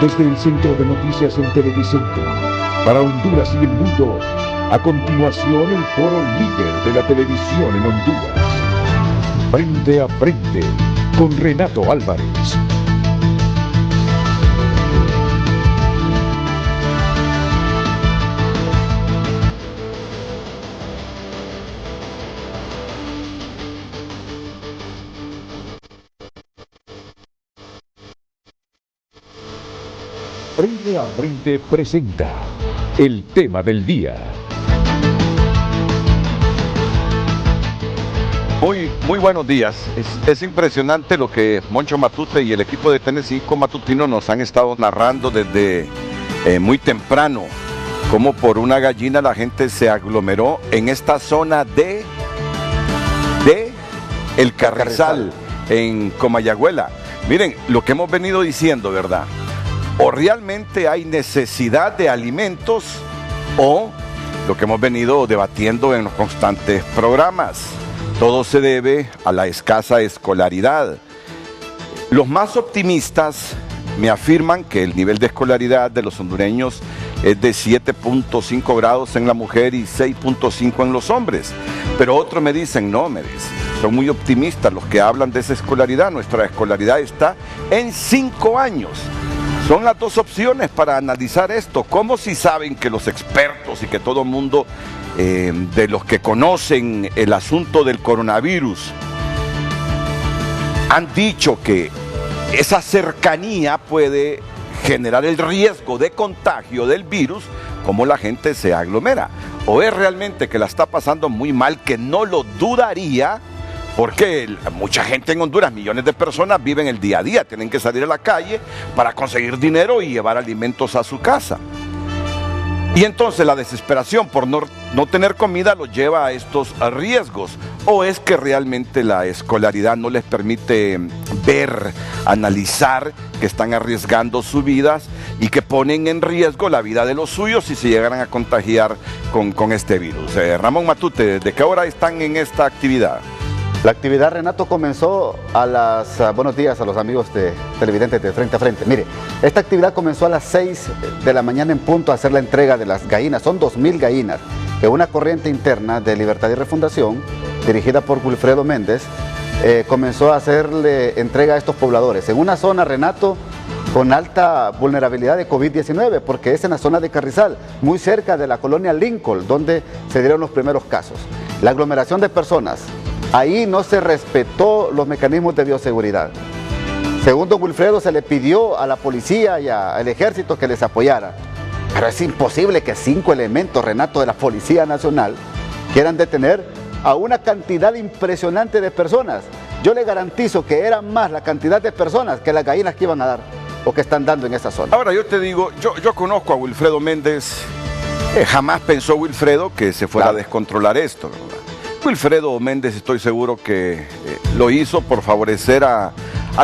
Desde el Centro de Noticias en Televicentro, para Honduras y el mundo, a continuación el foro líder de la televisión en Honduras. Frente a frente, con Renato Álvarez. Frente a frente presenta el tema del día. Muy buenos días. Es impresionante lo que Moncho Matute y el equipo de TN5 Matutino nos han estado narrando desde muy temprano. Cómo por una gallina la gente se aglomeró en esta zona de El Carrizal, en Comayagüela. Miren, lo que hemos venido diciendo, ¿verdad? O realmente hay necesidad de alimentos o lo que hemos venido debatiendo en los constantes programas. Todo se debe a la escasa escolaridad. Los más optimistas me afirman que el nivel de escolaridad de los hondureños es de 7.5 grados en la mujer y 6.5 en los hombres. Pero otros me dicen, no, son muy optimistas los que hablan de esa escolaridad. Nuestra escolaridad está en 5 años. Son las dos opciones para analizar esto. ¿Cómo si saben que los expertos y que todo el mundo de los que conocen el asunto del coronavirus han dicho que esa cercanía puede generar el riesgo de contagio del virus? ¿Cómo la gente se aglomera? ¿O es realmente que la está pasando muy mal, que no lo dudaría? Porque mucha gente en Honduras, millones de personas viven el día a día, tienen que salir a la calle para conseguir dinero y llevar alimentos a su casa. Y entonces la desesperación por no tener comida los lleva a estos riesgos. ¿O es que realmente la escolaridad no les permite ver, analizar que están arriesgando sus vidas y que ponen en riesgo la vida de los suyos si se llegaran a contagiar con este virus? Ramón Matute, ¿de qué hora están en esta actividad? La actividad, Renato, comenzó a las... buenos días a los amigos de televidentes de Frente a Frente. Mire, esta actividad comenzó a las 6 de la mañana en punto a hacer la entrega de las gallinas. Son 2.000 gallinas que una corriente interna de Libertad y Refundación, dirigida por Wilfredo Méndez, comenzó a hacerle entrega a estos pobladores. En una zona, Renato, con alta vulnerabilidad de COVID-19, porque es en la zona de Carrizal, muy cerca de la colonia Lincoln, donde se dieron los primeros casos. La aglomeración de personas... Ahí no se respetó los mecanismos de bioseguridad. Según don Wilfredo, se le pidió a la policía y al ejército que les apoyara. Pero es imposible que 5 elementos, Renato, de la Policía Nacional quieran detener a una cantidad impresionante de personas. Yo le garantizo que era más la cantidad de personas que las gallinas que iban a dar o que están dando en esa zona. Ahora yo te digo, yo conozco a Wilfredo Méndez. Jamás pensó Wilfredo que se fuera a descontrolar esto, ¿verdad? Wilfredo Méndez, estoy seguro que lo hizo por favorecer a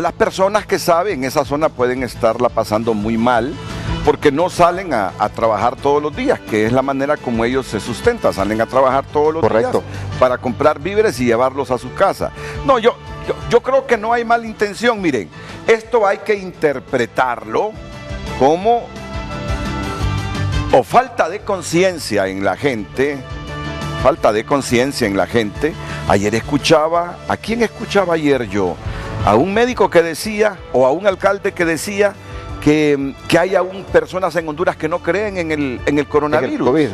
las personas que saben, en esa zona pueden estarla pasando muy mal, porque no salen a trabajar todos los días, que es la manera como ellos se sustentan, salen a trabajar todos los días para comprar víveres y llevarlos a su casa. No, yo creo que no hay mala intención. Miren, esto hay que interpretarlo como o falta de conciencia en la gente. Falta de conciencia en la gente. Ayer escuchaba, ¿a quién escuchaba ayer yo? A un médico que decía, o a un alcalde que decía que hay aún personas en Honduras que no creen en el coronavirus.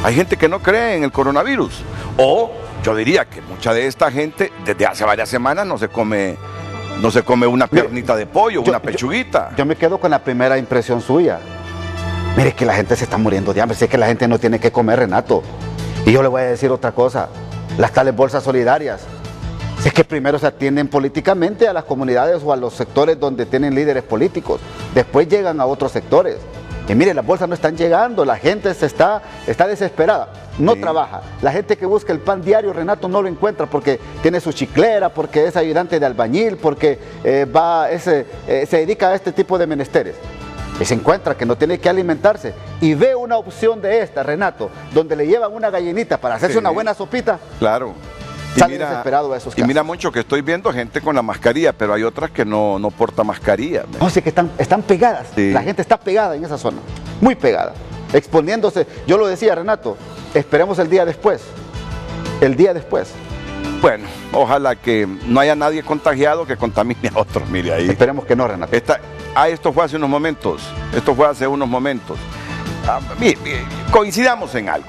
Hay gente que no cree en el coronavirus. O yo diría que mucha de esta gente desde hace varias semanas no se come una piernita de pollo, una pechuguita. Yo me quedo con la primera impresión suya. Mire que la gente se está muriendo de hambre, sé que la gente no tiene que comer, Renato. Y yo le voy a decir otra cosa, las tales bolsas solidarias, es que primero se atienden políticamente a las comunidades o a los sectores donde tienen líderes políticos, después llegan a otros sectores. Y mire, las bolsas no están llegando, la gente está desesperada, no trabaja. La gente que busca el pan diario, Renato, no lo encuentra porque tiene su chiclera, porque es ayudante de albañil, porque se dedica a este tipo de menesteres. Y se encuentra que no tiene que alimentarse y ve una opción de esta, Renato, donde le llevan una gallinita para hacerse una buena sopita. Claro. Sale desesperado a esos y casos. mira, Moncho, que estoy viendo gente con la mascarilla, pero hay otras que no porta mascarilla. No, sí que están pegadas. Sí. La gente está pegada en esa zona, muy pegada, exponiéndose. Yo lo decía, Renato, esperemos el día después. El día después. Bueno, ojalá que no haya nadie contagiado que contamine a otros, mire ahí. Esperemos que no, Renato. Esto fue hace unos momentos. Coincidamos en algo.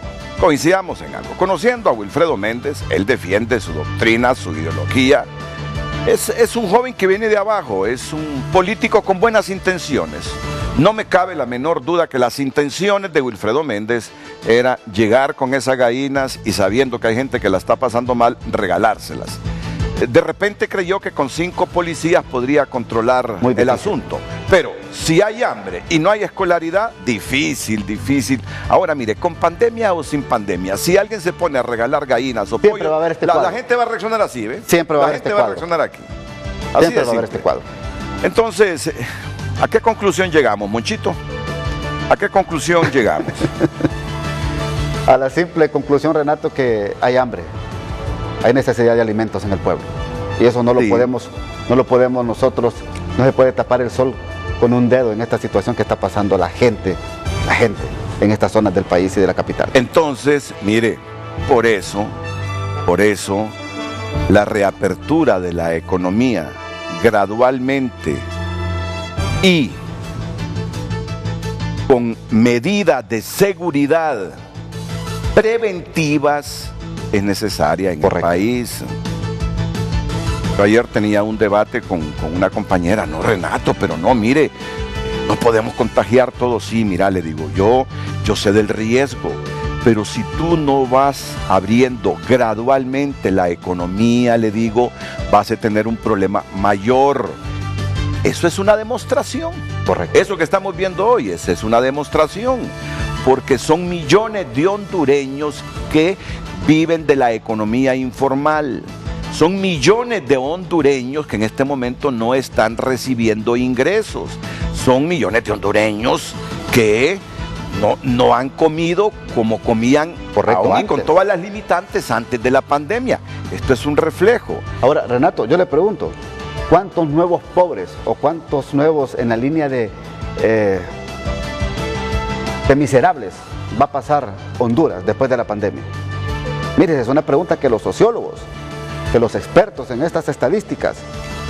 Conociendo a Wilfredo Méndez, él defiende su doctrina, su ideología. Es un joven que viene de abajo, es un político con buenas intenciones. No me cabe la menor duda que las intenciones de Wilfredo Méndez era llegar con esas gallinas y, sabiendo que hay gente que la está pasando mal, regalárselas. De repente creyó que con 5 policías podría controlar el asunto. Pero si hay hambre y no hay escolaridad, difícil. Ahora mire, con pandemia o sin pandemia, si alguien se pone a regalar gallinas o siempre pollo, va a haber la gente va a reaccionar así, ¿ve? Siempre va a haber este cuadro. La gente va a reaccionar aquí. Así siempre va a haber este cuadro. Entonces, ¿a qué conclusión llegamos, Monchito? ¿A qué conclusión llegamos? A la simple conclusión, Renato, que hay hambre. Hay necesidad de alimentos en el pueblo. Y eso no lo podemos nosotros, no se puede tapar el sol con un dedo en esta situación que está pasando la gente en estas zonas del país y de la capital. Entonces, mire, por eso, la reapertura de la economía gradualmente y con medidas de seguridad preventivas es necesaria en el país. Yo ayer tenía un debate con una compañera, no, Renato, pero no, mire, no podemos contagiar todos. Sí, mira, le digo, yo sé del riesgo, pero si tú no vas abriendo gradualmente la economía, le digo, vas a tener un problema mayor. Eso es una demostración. Correcto. Eso que estamos viendo hoy, esa es una demostración, porque son millones de hondureños que viven de la economía informal. Son millones de hondureños que en este momento no están recibiendo ingresos. Son millones de hondureños que no han comido como comían aún y con todas las limitantes antes de la pandemia. Esto es un reflejo. Ahora, Renato, yo le pregunto, ¿cuántos nuevos pobres o cuántos nuevos en la línea de miserables va a pasar Honduras después de la pandemia? Mire, es una pregunta que los sociólogos, que los expertos en estas estadísticas,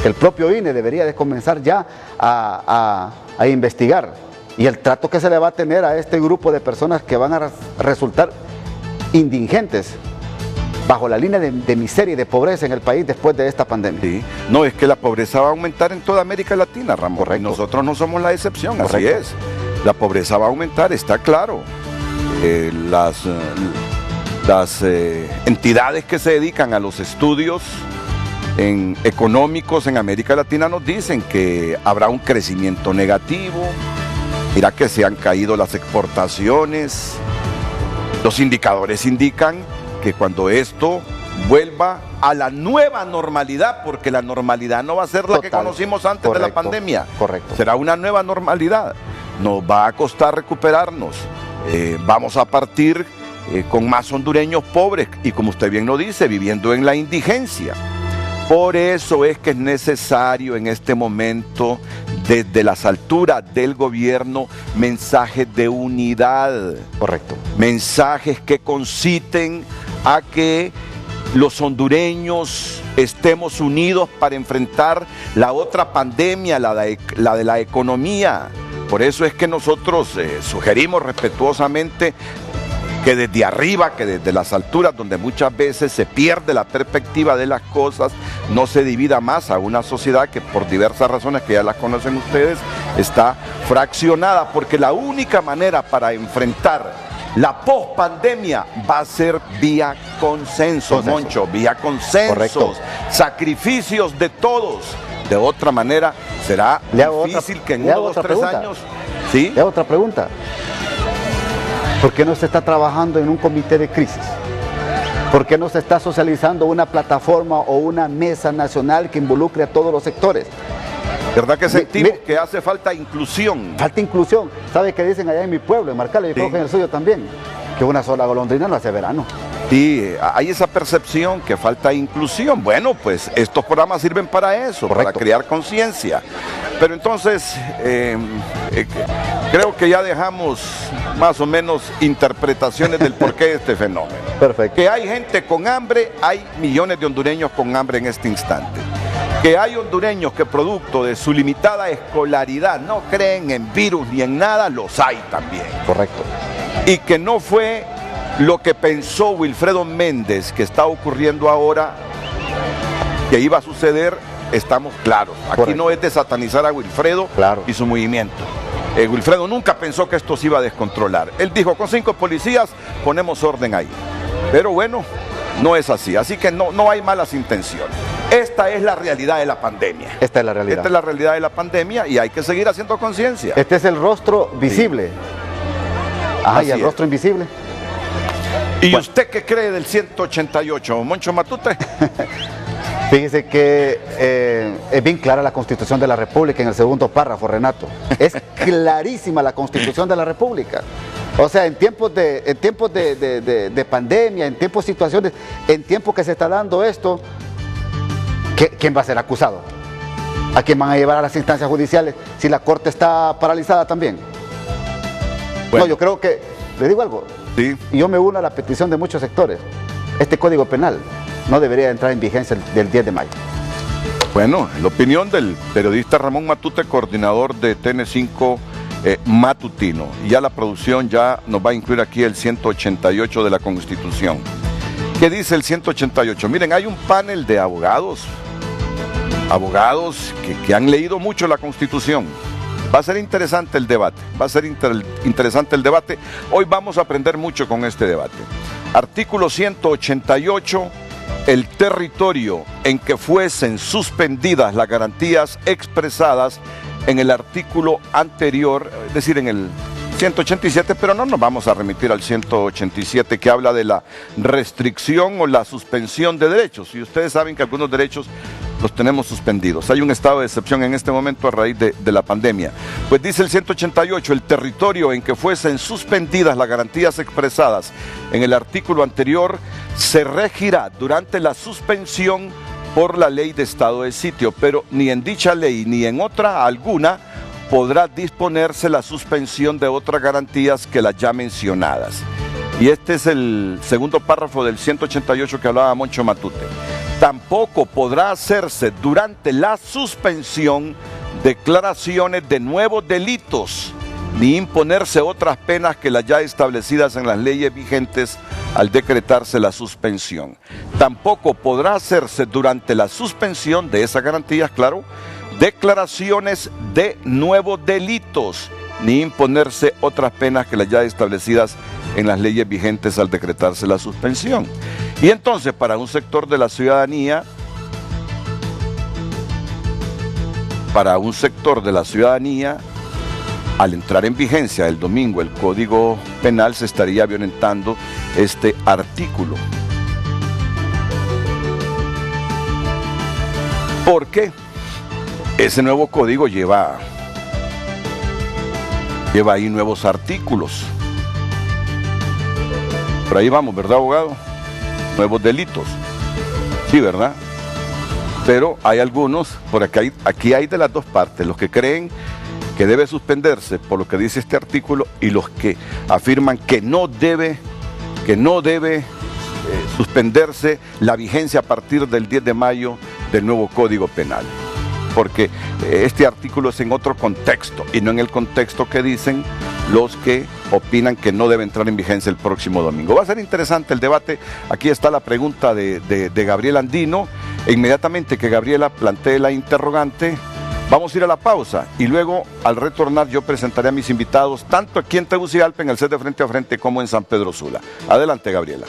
que el propio INE debería de comenzar ya a investigar, y el trato que se le va a tener a este grupo de personas que van a resultar indigentes bajo la línea de miseria y de pobreza en el país después de esta pandemia. Sí. No, es que la pobreza va a aumentar en toda América Latina, Ramón. Correcto. Y nosotros no somos la excepción. Correcto. Así es. La pobreza va a aumentar, está claro. Las entidades que se dedican a los estudios económicos en América Latina nos dicen que habrá un crecimiento negativo. Mira que se han caído las exportaciones. Los indicadores indican que cuando esto vuelva a la nueva normalidad, porque la normalidad no va a ser la que conocimos antes de la pandemia. Correcto. Será una nueva normalidad. Nos va a costar recuperarnos. Vamos a partir con más hondureños pobres y, como usted bien lo dice, viviendo en la indigencia. Por eso es que es necesario en este momento, desde las alturas del gobierno, mensajes de unidad. Correcto. Mensajes que conciten a que los hondureños estemos unidos para enfrentar la otra pandemia, la de la economía. Por eso es que nosotros sugerimos respetuosamente que desde arriba, que desde las alturas donde muchas veces se pierde la perspectiva de las cosas, no se divida más a una sociedad que por diversas razones que ya las conocen ustedes, está fraccionada, porque la única manera para enfrentar la pospandemia va a ser vía consenso, Moncho, vía consensos, correcto, sacrificios de todos. De otra manera será difícil que en 1, 2, 3 años... ¿Sí? Le hago otra pregunta. ¿Por qué no se está trabajando en un comité de crisis? ¿Por qué no se está socializando una plataforma o una mesa nacional que involucre a todos los sectores? ¿Verdad que sentimos que hace falta inclusión? Falta inclusión. ¿Sabe qué dicen allá en mi pueblo, en Marcala? Yo creo que en el suyo también. Que una sola golondrina no hace verano. Sí, hay esa percepción que falta inclusión. Bueno, pues estos programas sirven para eso, Correcto. para crear conciencia. Pero entonces, creo que ya dejamos más o menos interpretaciones del porqué de este fenómeno. Perfecto. Que hay gente con hambre, hay millones de hondureños con hambre en este instante. Que hay hondureños que producto de su limitada escolaridad no creen en virus ni en nada, los hay también. Correcto. Y que no fue lo que pensó Wilfredo Méndez que está ocurriendo ahora, que iba a suceder, estamos claros. Aquí Correcto. no es de satanizar a Wilfredo Claro. y su movimiento. Wilfredo nunca pensó que esto se iba a descontrolar. Él dijo, con 5 policías ponemos orden ahí. Pero bueno, no es así. Así que no hay malas intenciones. Esta es la realidad de la pandemia. Esta es la realidad. Esta es la realidad de la pandemia y hay que seguir haciendo conciencia. Este es el rostro visible. Ah, Así y el es. rostro invisible. ¿Y usted qué cree del 188, Moncho Matute? Fíjese que es bien clara la Constitución de la República en el segundo párrafo, Renato. Es clarísima la Constitución de la República. O sea, en tiempos de pandemia, en tiempos de situaciones, en tiempos que se está dando esto, ¿quién va a ser acusado? ¿A quién van a llevar a las instancias judiciales si la Corte está paralizada también? Bueno. No, yo creo que, le digo algo, Sí. y yo me uno a la petición de muchos sectores. Este Código Penal no debería entrar en vigencia del 10 de mayo. Bueno, la opinión del periodista Ramón Matute, coordinador de TN5 Matutino. Y ya la producción ya nos va a incluir aquí el 188 de la Constitución. ¿Qué dice el 188? Miren, hay un panel de abogados que han leído mucho la Constitución. Va a ser interesante el debate, interesante el debate. Hoy vamos a aprender mucho con este debate. Artículo 188, el territorio en que fuesen suspendidas las garantías expresadas en el artículo anterior, es decir, en el 187, pero no nos vamos a remitir al 187 que habla de la restricción o la suspensión de derechos. Y ustedes saben que algunos derechos los tenemos suspendidos. Hay un estado de excepción en este momento a raíz de la pandemia. Pues dice el 188, el territorio en que fuesen suspendidas las garantías expresadas en el artículo anterior se regirá durante la suspensión por la ley de estado de sitio, pero ni en dicha ley ni en otra alguna podrá disponerse la suspensión de otras garantías que las ya mencionadas. Y este es el segundo párrafo del 188 que hablaba Moncho Matute. Tampoco podrá hacerse durante la suspensión declaraciones de nuevos delitos, ni imponerse otras penas que las ya establecidas en las leyes vigentes al decretarse la suspensión. Tampoco podrá hacerse durante la suspensión de esas garantías, claro, declaraciones de nuevos delitos, ni imponerse otras penas que las ya establecidas en las leyes vigentes al decretarse la suspensión. Y entonces, para un sector de la ciudadanía, al entrar en vigencia el domingo el Código Penal, se estaría violentando este artículo. ¿Por qué? Ese nuevo código lleva ahí nuevos artículos. Por ahí vamos, ¿verdad, abogado? Nuevos delitos. Sí, ¿verdad? Pero hay algunos, por aquí hay de las dos partes, los que creen que debe suspenderse por lo que dice este artículo y los que afirman que no debe suspenderse la vigencia a partir del 10 de mayo del nuevo Código Penal. Porque este artículo es en otro contexto y no en el contexto que dicen los que opinan que no debe entrar en vigencia el próximo domingo. Va a ser interesante el debate. Aquí está la pregunta de Gabriela Andino. E inmediatamente que Gabriela plantee la interrogante, vamos a ir a la pausa y luego al retornar yo presentaré a mis invitados tanto aquí en Tegucigalpa en el set de Frente a Frente como en San Pedro Sula. Adelante, Gabriela.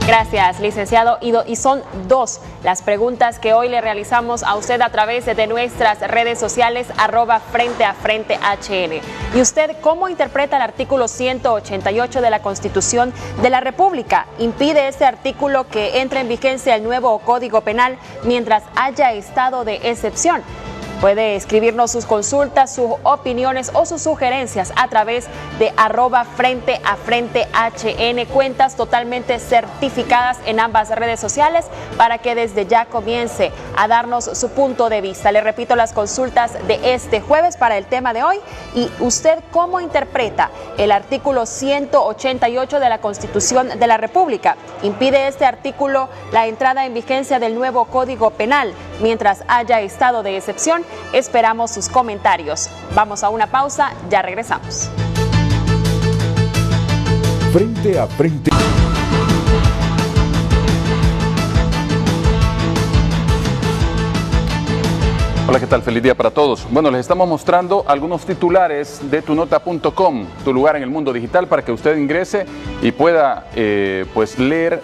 Gracias, licenciado Ido. Y son dos las preguntas que hoy le realizamos a usted a través de nuestras redes sociales, @FrenteAFrenteHN. ¿Y usted cómo interpreta el artículo 188 de la Constitución de la República? ¿Impide este artículo que entre en vigencia el nuevo Código Penal mientras haya estado de excepción? Puede escribirnos sus consultas, sus opiniones o sus sugerencias a través de @FrenteAFrenteHN, cuentas totalmente certificadas en ambas redes sociales, para que desde ya comience a darnos su punto de vista. Le repito las consultas de este jueves para el tema de hoy. ¿Y usted cómo interpreta el artículo 188 de la Constitución de la República? ¿Impide este artículo la entrada en vigencia del nuevo Código Penal mientras haya estado de excepción? Esperamos sus comentarios. Vamos a una pausa, ya regresamos. Frente a frente. Hola, ¿qué tal? Feliz día para todos. Bueno, les estamos mostrando algunos titulares de tunota.com, tu lugar en el mundo digital, para que usted ingrese y pueda pues leer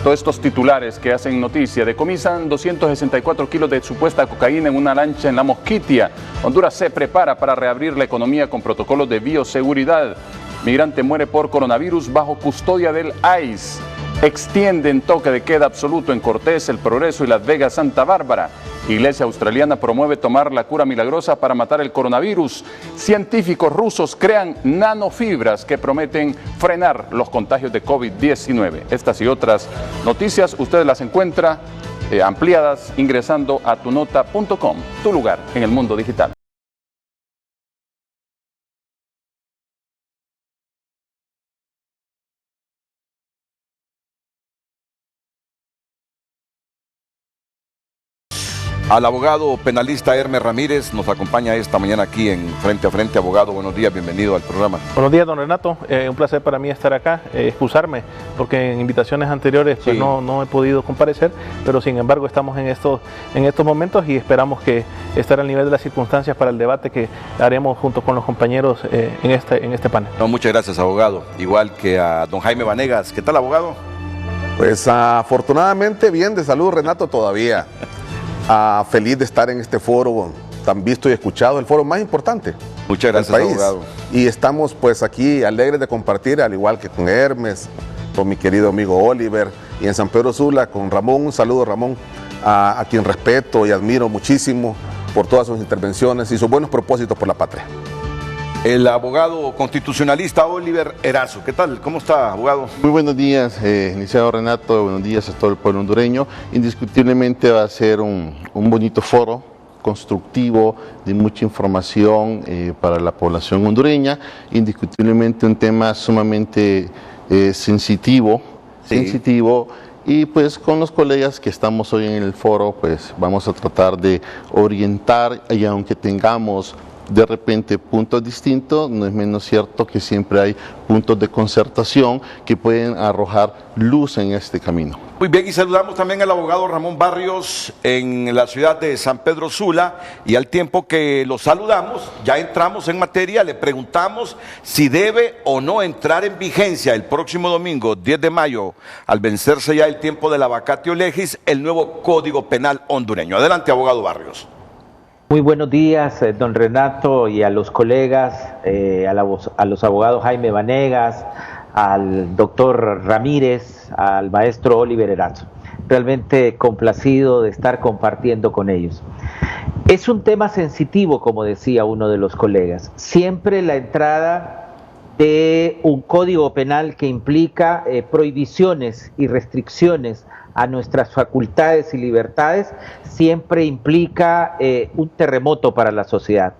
todos estos titulares que hacen noticia. Decomisan 264 kilos de supuesta cocaína en una lancha en la Mosquitia. Honduras se prepara para reabrir la economía con protocolos de bioseguridad. Migrante muere por coronavirus bajo custodia del ICE. Extienden toque de queda absoluto en Cortés, El Progreso y Las Vegas, Santa Bárbara. Iglesia australiana promueve tomar la cura milagrosa para matar el coronavirus. Científicos rusos crean nanofibras que prometen frenar los contagios de COVID-19. Estas y otras noticias usted las encuentra ampliadas ingresando a tunota.com, tu lugar en el mundo digital. Al abogado penalista Hermes Ramírez nos acompaña esta mañana aquí en Frente a Frente. Abogado, buenos días, bienvenido al programa. Buenos días, don Renato. Un placer para mí estar acá, excusarme, porque en invitaciones anteriores pues, no he podido comparecer, pero sin embargo estamos en estos momentos y esperamos que estar al nivel de las circunstancias para el debate que haremos junto con los compañeros en este panel. No, muchas gracias, abogado. Igual que a don Jaime Vanegas. ¿Qué tal, abogado? Pues afortunadamente bien de salud, Renato, todavía. Feliz de estar en este foro tan visto y escuchado, el foro más importante. Muchas gracias, del país. Abogado. Y estamos pues aquí alegres de compartir, al igual que con Hermes, con mi querido amigo Oliver, y en San Pedro Sula con Ramón. Un saludo, Ramón, a quien respeto y admiro muchísimo por todas sus intervenciones y sus buenos propósitos por la patria. El abogado constitucionalista Oliver Erazo. ¿Qué tal? ¿Cómo está, abogado? Muy buenos días, licenciado Renato, buenos días a todo el pueblo hondureño. Indiscutiblemente va a ser un bonito foro constructivo, de mucha información para la población hondureña. Indiscutiblemente un tema sumamente sensitivo, y pues con los colegas que estamos hoy en el foro, pues vamos a tratar de orientar, y aunque tengamos de repente puntos distintos, no es menos cierto que siempre hay puntos de concertación que pueden arrojar luz en este camino. Muy bien, y saludamos también al abogado Ramón Barrios en la ciudad de San Pedro Sula, y al tiempo que lo saludamos, ya entramos en materia, le preguntamos si debe o no entrar en vigencia el próximo domingo, 10 de mayo, al vencerse ya el tiempo de la vacatio legis, el nuevo Código Penal hondureño. Adelante, abogado Barrios. Muy buenos días, don Renato, y a los colegas, a los abogados Jaime Vanegas, al doctor Ramírez, al maestro Oliver Erazo. Realmente complacido de estar compartiendo con ellos. Es un tema sensitivo, como decía uno de los colegas. Siempre la entrada de un código penal que implica prohibiciones y restricciones a nuestras facultades y libertades, siempre implica un terremoto para la sociedad.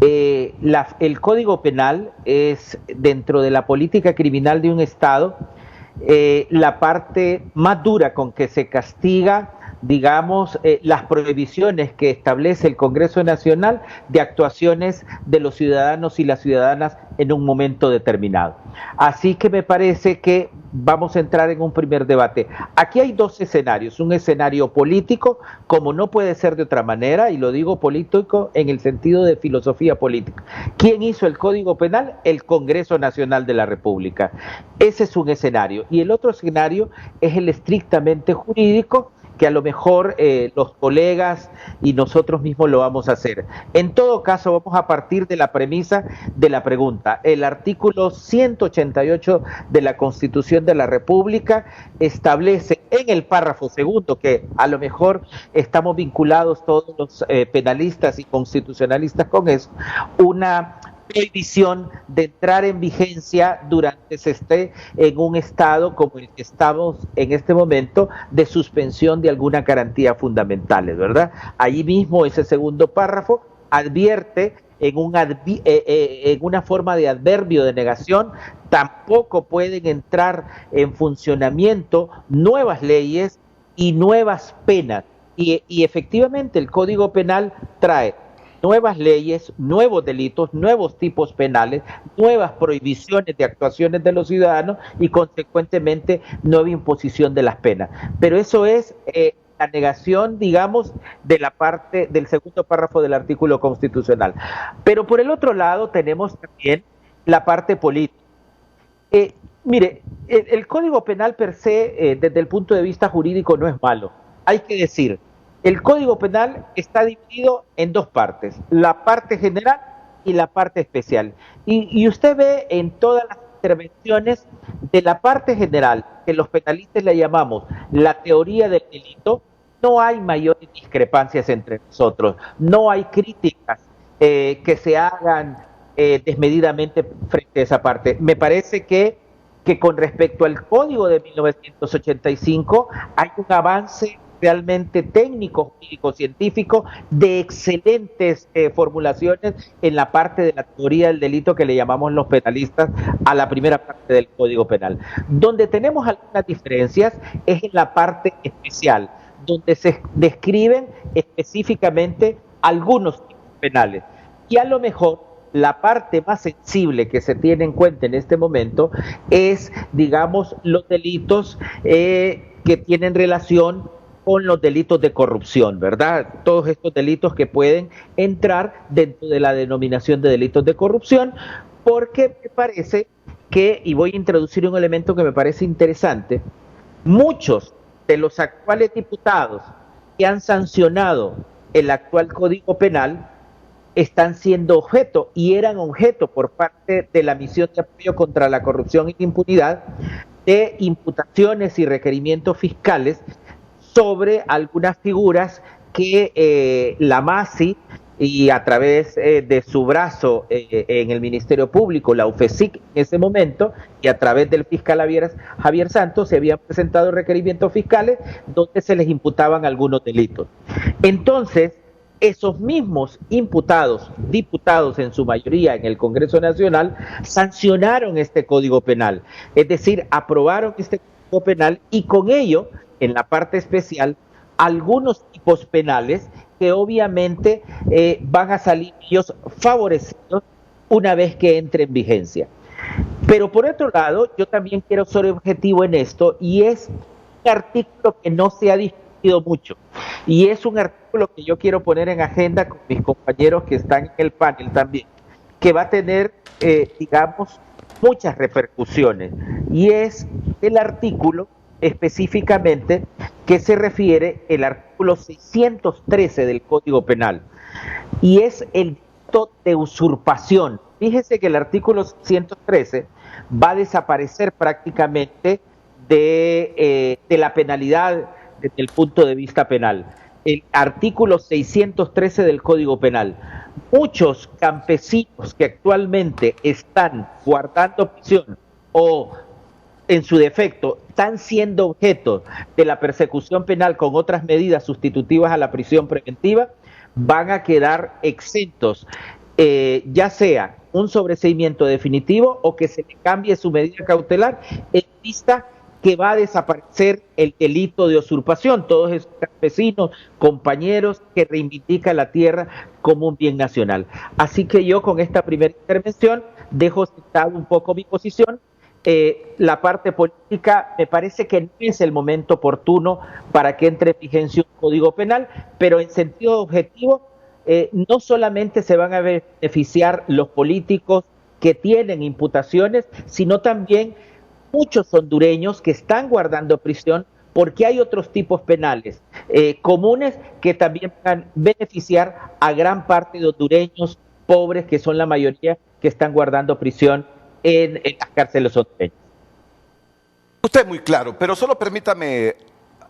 El Código Penal es, dentro de la política criminal de un Estado, la parte más dura con que se castiga, digamos, las prohibiciones que establece el Congreso Nacional de actuaciones de los ciudadanos y las ciudadanas en un momento determinado. Así que me parece que vamos a entrar en un primer debate. Aquí hay dos escenarios, un escenario político, como no puede ser de otra manera, y lo digo político en el sentido de filosofía política. ¿Quién hizo el Código Penal? El Congreso Nacional de la República. Ese es un escenario. Y el otro escenario es el estrictamente jurídico, que a lo mejor los colegas y nosotros mismos lo vamos a hacer. En todo caso, vamos a partir de la premisa de la pregunta. El artículo 188 de la Constitución de la República establece en el párrafo segundo, que a lo mejor estamos vinculados todos los penalistas y constitucionalistas con eso, una prohibición de entrar en vigencia durante se esté en un estado como el que estamos en este momento de suspensión de alguna garantía fundamentales, ¿verdad? Allí mismo ese segundo párrafo advierte en una forma de adverbio de negación, tampoco pueden entrar en funcionamiento nuevas leyes y nuevas penas. Y efectivamente el Código Penal trae nuevas leyes, nuevos delitos, nuevos tipos penales, nuevas prohibiciones de actuaciones de los ciudadanos y consecuentemente nueva imposición de las penas. Pero eso es la negación, digamos, de la parte del segundo párrafo del artículo constitucional. Pero por el otro lado tenemos también la parte política. Mire, el Código Penal per se, desde el punto de vista jurídico, no es malo. Hay que decir, el Código Penal está dividido en dos partes, la parte general y la parte especial. Y usted ve en todas las intervenciones de la parte general, que los penalistas le llamamos la teoría del delito, no hay mayores discrepancias entre nosotros, no hay críticas que se hagan desmedidamente frente a esa parte. Me parece que con respecto al Código de 1985 hay un avance realmente técnico, jurídico, científico, de excelentes formulaciones en la parte de la teoría del delito que le llamamos los penalistas a la primera parte del Código Penal. Donde tenemos algunas diferencias es en la parte especial, donde se describen específicamente algunos tipos penales. Y a lo mejor la parte más sensible que se tiene en cuenta en este momento es, digamos, los delitos que tienen relación con los delitos de corrupción, ¿verdad? Todos estos delitos que pueden entrar dentro de la denominación de delitos de corrupción, porque me parece que, y voy a introducir un elemento que me parece interesante, muchos de los actuales diputados que han sancionado el actual Código Penal están siendo objeto y eran objeto por parte de la misión de apoyo contra la corrupción y la impunidad de imputaciones y requerimientos fiscales sobre algunas figuras que la MASI y a través de su brazo en el Ministerio Público, la UFESIC en ese momento, y a través del fiscal Javier Santos, se habían presentado requerimientos fiscales donde se les imputaban algunos delitos. Entonces, esos mismos imputados, diputados en su mayoría en el Congreso Nacional, sancionaron este Código Penal, es decir, aprobaron este Código Penal y con ello, en la parte especial, algunos tipos penales que obviamente van a salir ellos favorecidos una vez que entre en vigencia. Pero por otro lado, yo también quiero ser objetivo en esto, y es un artículo que no se ha discutido mucho, y es un artículo que yo quiero poner en agenda con mis compañeros que están en el panel también, que va a tener, digamos, muchas repercusiones, y es el artículo específicamente que se refiere el artículo 613 del Código Penal, y es el delito de usurpación. Fíjese que el artículo 613 va a desaparecer prácticamente de la penalidad desde el punto de vista penal. El artículo 613 del Código Penal. Muchos campesinos que actualmente están guardando prisión o en su defecto están siendo objeto de la persecución penal con otras medidas sustitutivas a la prisión preventiva, van a quedar exentos, ya sea un sobreseimiento definitivo o que se le cambie su medida cautelar, en vista que va a desaparecer el delito de usurpación, todos esos campesinos, compañeros que reivindican la tierra como un bien nacional. Así que yo con esta primera intervención dejo sentada un poco mi posición. La parte política me parece que no es el momento oportuno para que entre en vigencia un Código Penal, pero en sentido objetivo, no solamente se van a beneficiar los políticos que tienen imputaciones, sino también muchos hondureños que están guardando prisión porque hay otros tipos penales comunes que también van a beneficiar a gran parte de hondureños pobres, que son la mayoría que están guardando prisión en las cárceles hondureñas. Usted es muy claro, pero solo permítame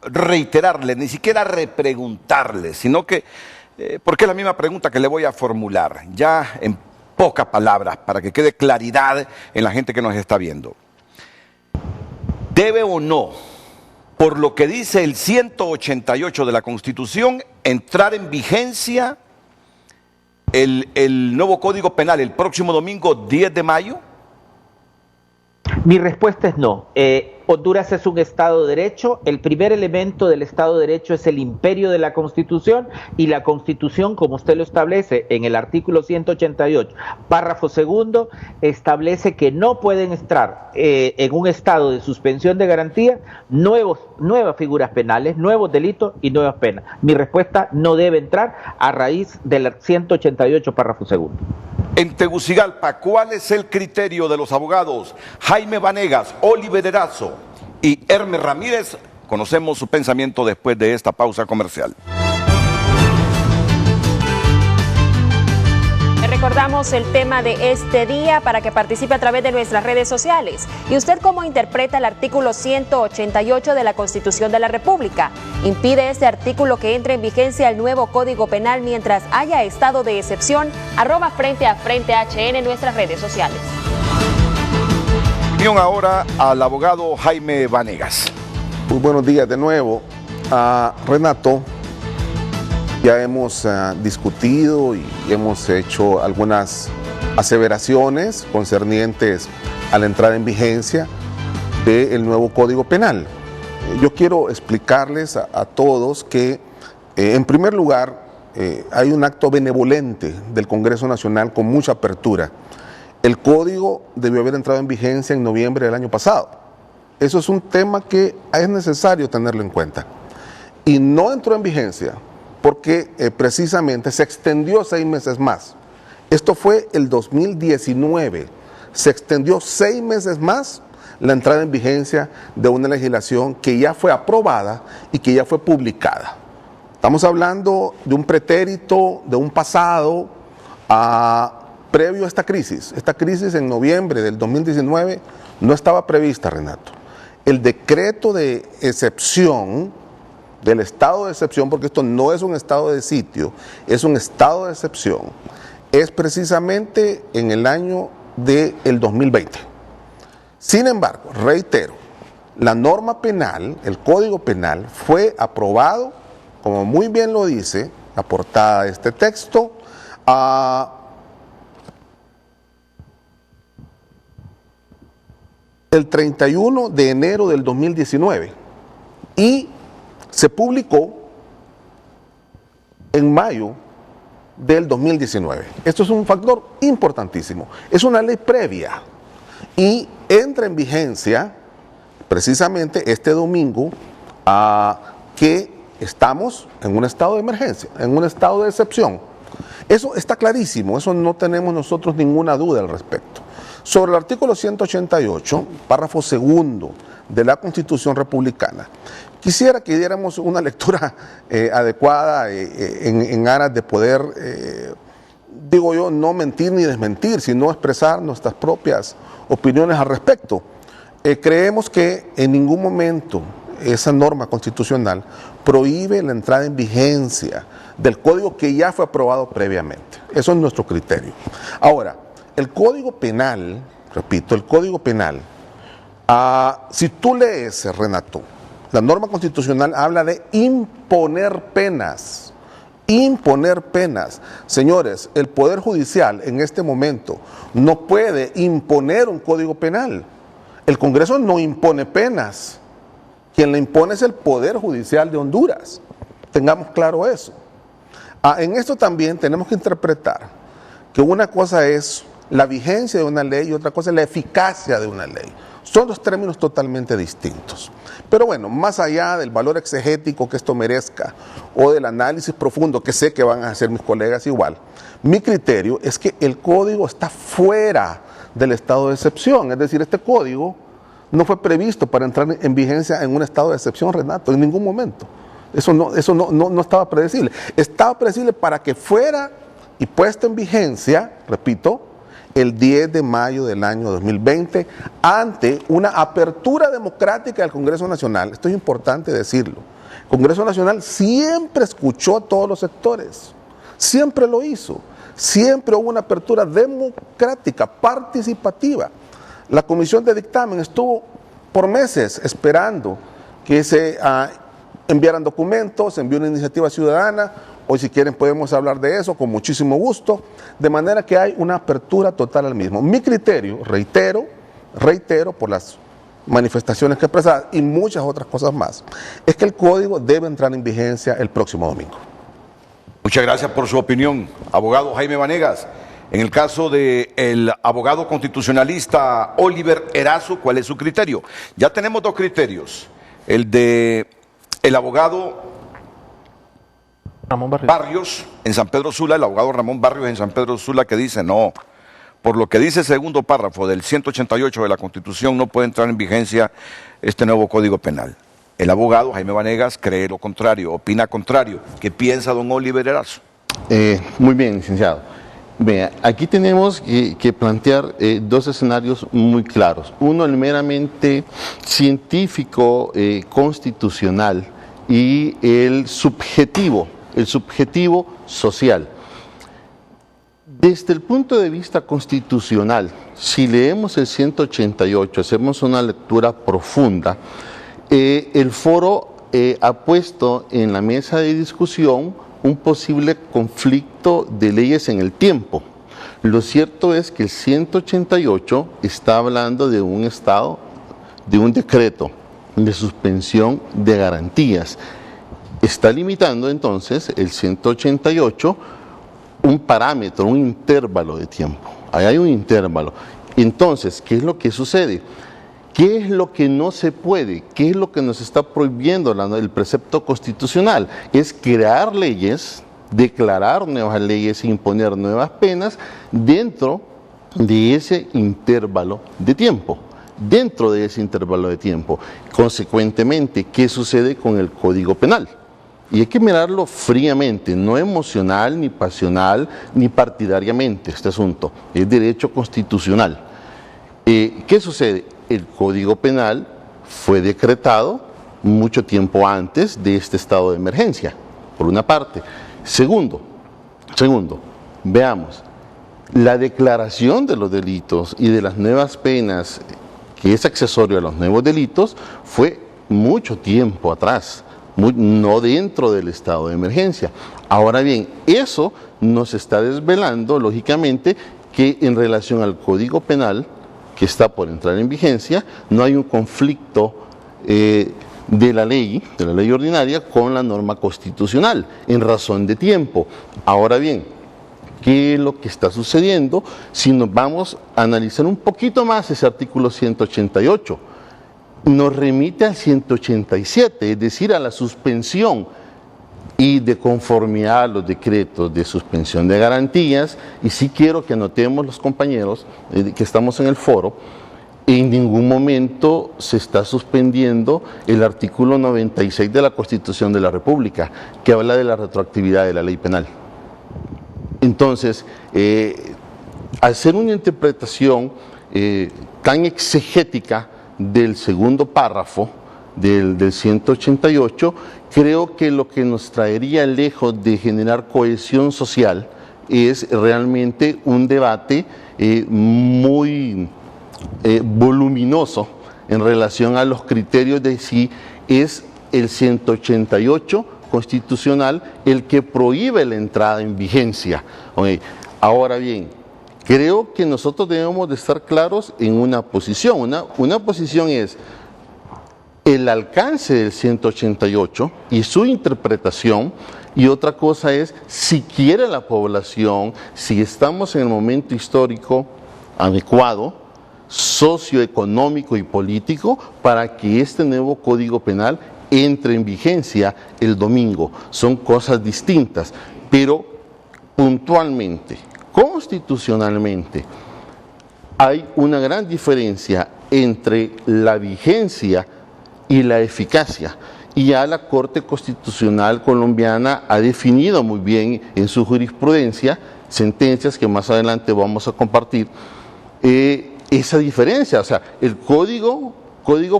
reiterarle, ni siquiera repreguntarle, sino que, porque es la misma pregunta que le voy a formular, ya en pocas palabras, para que quede claridad en la gente que nos está viendo. ¿Debe o no, por lo que dice el 188 de la Constitución, entrar en vigencia el nuevo Código Penal el próximo domingo 10 de mayo? Mi respuesta es no. Honduras es un Estado de Derecho. El primer elemento del Estado de Derecho es el imperio de la Constitución, y la Constitución, como usted lo establece en el artículo 188, párrafo segundo, establece que no pueden entrar en un estado de suspensión de garantía nuevas figuras penales, nuevos delitos y nuevas penas. Mi respuesta: no debe entrar a raíz del 188, párrafo segundo. En Tegucigalpa, ¿cuál es el criterio de los abogados Jaime Vanegas, Oliver Erazo y Hermes Ramírez? Conocemos su pensamiento después de esta pausa comercial. Recordamos el tema de este día para que participe a través de nuestras redes sociales. ¿Y usted cómo interpreta el artículo 188 de la Constitución de la República? ¿Impide este artículo que entre en vigencia el nuevo Código Penal mientras haya estado de excepción? @Frente a Frente HN en nuestras redes sociales. Opinión ahora al abogado Jaime Vanegas. Muy buenos días de nuevo. Renato, ya hemos discutido y hemos hecho algunas aseveraciones concernientes a la entrada en vigencia del nuevo Código Penal. Yo quiero explicarles a todos que, en primer lugar, hay un acto benevolente del Congreso Nacional con mucha apertura. El Código debió haber entrado en vigencia en noviembre del año pasado. Eso es un tema que es necesario tenerlo en cuenta. Y no entró en vigencia porque precisamente se extendió 6 meses más. Esto fue el 2019. Se extendió 6 meses más la entrada en vigencia de una legislación que ya fue aprobada y que ya fue publicada. Estamos hablando de un pretérito, de un pasado previo a esta crisis. Esta crisis en noviembre del 2019 no estaba prevista, Renato. El decreto de excepción, del estado de excepción, porque esto no es un estado de sitio, es un estado de excepción, es precisamente en el año del 2020. Sin embargo, reitero, la norma penal, el Código Penal, fue aprobado, como muy bien lo dice la portada de este texto, el 31 de enero del 2019 y se publicó en mayo del 2019. Esto es un factor importantísimo. Es una ley previa y entra en vigencia precisamente este domingo, que estamos en un estado de emergencia, en un estado de excepción. Eso está clarísimo, eso no tenemos nosotros ninguna duda al respecto. Sobre el artículo 188, párrafo segundo de la Constitución Republicana, quisiera que diéramos una lectura adecuada en aras de poder, digo yo, no mentir ni desmentir, sino expresar nuestras propias opiniones al respecto. Creemos que en ningún momento esa norma constitucional prohíbe la entrada en vigencia del código que ya fue aprobado previamente. Eso es nuestro criterio. Ahora, el Código Penal, repito, el Código Penal, si tú lees, Renato, la norma constitucional habla de imponer penas. Imponer penas. Señores, el Poder Judicial en este momento no puede imponer un Código Penal. El Congreso no impone penas. Quien la impone es el Poder Judicial de Honduras. Tengamos claro eso. En esto también tenemos que interpretar que una cosa es la vigencia de una ley y otra cosa es la eficacia de una ley. Son dos términos totalmente distintos. Pero bueno, más allá del valor exegético que esto merezca o del análisis profundo que sé que van a hacer mis colegas igual, mi criterio es que el código está fuera del estado de excepción. Es decir, este código no fue previsto para entrar en vigencia en un estado de excepción, Renato, en ningún momento. Eso no estaba predecible. Estaba predecible para que fuera y puesto en vigencia, repito, el 10 de mayo del año 2020, ante una apertura democrática del Congreso Nacional. Esto es importante decirlo. El Congreso Nacional siempre escuchó a todos los sectores, siempre lo hizo, siempre hubo una apertura democrática, participativa. La Comisión de Dictamen estuvo por meses esperando que se enviaran documentos, se envió una iniciativa ciudadana. Hoy, si quieren, podemos hablar de eso con muchísimo gusto, de manera que hay una apertura total al mismo. Mi criterio, reitero, por las manifestaciones que he expresado y muchas otras cosas más, es que el código debe entrar en vigencia el próximo domingo. Muchas gracias por su opinión, abogado Jaime Vanegas. En el caso del abogado constitucionalista Oliver Erazo, ¿cuál es su criterio? Ya tenemos dos criterios. El de el abogado Ramón Barrios en San Pedro Sula, el abogado Ramón Barrios en San Pedro Sula, que dice no, por lo que dice el segundo párrafo del 188 de la Constitución no puede entrar en vigencia este nuevo Código Penal. El abogado Jaime Vanegas cree lo contrario, opina contrario. ¿Qué piensa don Oliver Erazo? Muy bien, licenciado. Vea, aquí tenemos que plantear dos escenarios muy claros. Uno, el meramente científico, constitucional, y el subjetivo social. Desde el punto de vista constitucional, si leemos el 188, hacemos una lectura profunda, el foro ha puesto en la mesa de discusión un posible conflicto de leyes en el tiempo. Lo cierto es que el 188 está hablando de un estado, de un decreto de suspensión de garantías. Está limitando entonces el 188 un parámetro, un intervalo de tiempo. Ahí hay un intervalo. Entonces, ¿qué es lo que sucede? ¿Qué es lo que no se puede? ¿Qué es lo que nos está prohibiendo el precepto constitucional? Es crear leyes, declarar nuevas leyes, imponer nuevas penas dentro de ese intervalo de tiempo. Dentro de ese intervalo de tiempo. Consecuentemente, ¿qué sucede con el Código Penal? Y hay que mirarlo fríamente, no emocional, ni pasional, ni partidariamente este asunto. Es derecho constitucional. ¿Qué sucede? El Código Penal fue decretado mucho tiempo antes de este estado de emergencia, por una parte. Segundo, veamos, la declaración de los delitos y de las nuevas penas, que es accesorio a los nuevos delitos, fue mucho tiempo atrás, no dentro del estado de emergencia. Ahora bien, eso nos está desvelando, lógicamente, que en relación al Código Penal, que está por entrar en vigencia, no hay un conflicto de la ley ordinaria con la norma constitucional, en razón de tiempo. Ahora bien, ¿qué es lo que está sucediendo? Si nos vamos a analizar un poquito más ese artículo 188, nos remite al 187, es decir, a la suspensión y de conformidad a los decretos de suspensión de garantías. Y sí quiero que anotemos los compañeros que estamos en el foro, en ningún momento se está suspendiendo el artículo 96 de la Constitución de la República, que habla de la retroactividad de la ley penal. Entonces, hacer una interpretación tan exegética del segundo párrafo del 188, creo que lo que nos traería lejos de generar cohesión social es realmente un debate muy voluminoso en relación a los criterios de si es el 188 constitucional el que prohíbe la entrada en vigencia. Ahora bien, creo que nosotros debemos de estar claros en una posición. Una posición es el alcance del 188 y su interpretación, y otra cosa es si quiere la población, si estamos en el momento histórico adecuado, socioeconómico y político, para que este nuevo Código Penal entre en vigencia el domingo. Son cosas distintas, pero puntualmente, constitucionalmente, hay una gran diferencia entre la vigencia y la eficacia. y ya la Corte Constitucional colombiana ha definido muy bien en su jurisprudencia, sentencias que más adelante vamos a compartir, esa diferencia. O sea, el código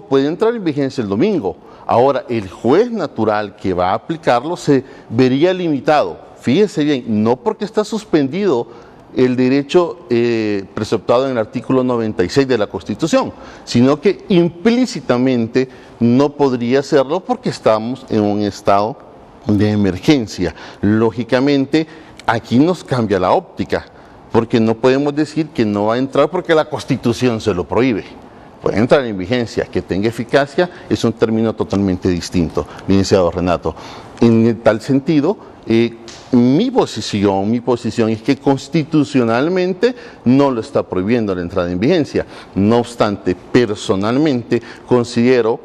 puede entrar en vigencia el domingo. Ahora, el juez natural que va a aplicarlo se vería limitado. Fíjense bien, no porque está suspendido el derecho preceptuado en el artículo 96 de la Constitución, sino que implícitamente no podría hacerlo porque estamos en un estado de emergencia. Lógicamente, aquí nos cambia la óptica, porque no podemos decir que no va a entrar porque la Constitución se lo prohíbe. Puede entrar en vigencia, que tenga eficacia, es un término totalmente distinto, licenciado Renato. En tal sentido, mi posición es que constitucionalmente no lo está prohibiendo la entrada en vigencia. No obstante, personalmente considero,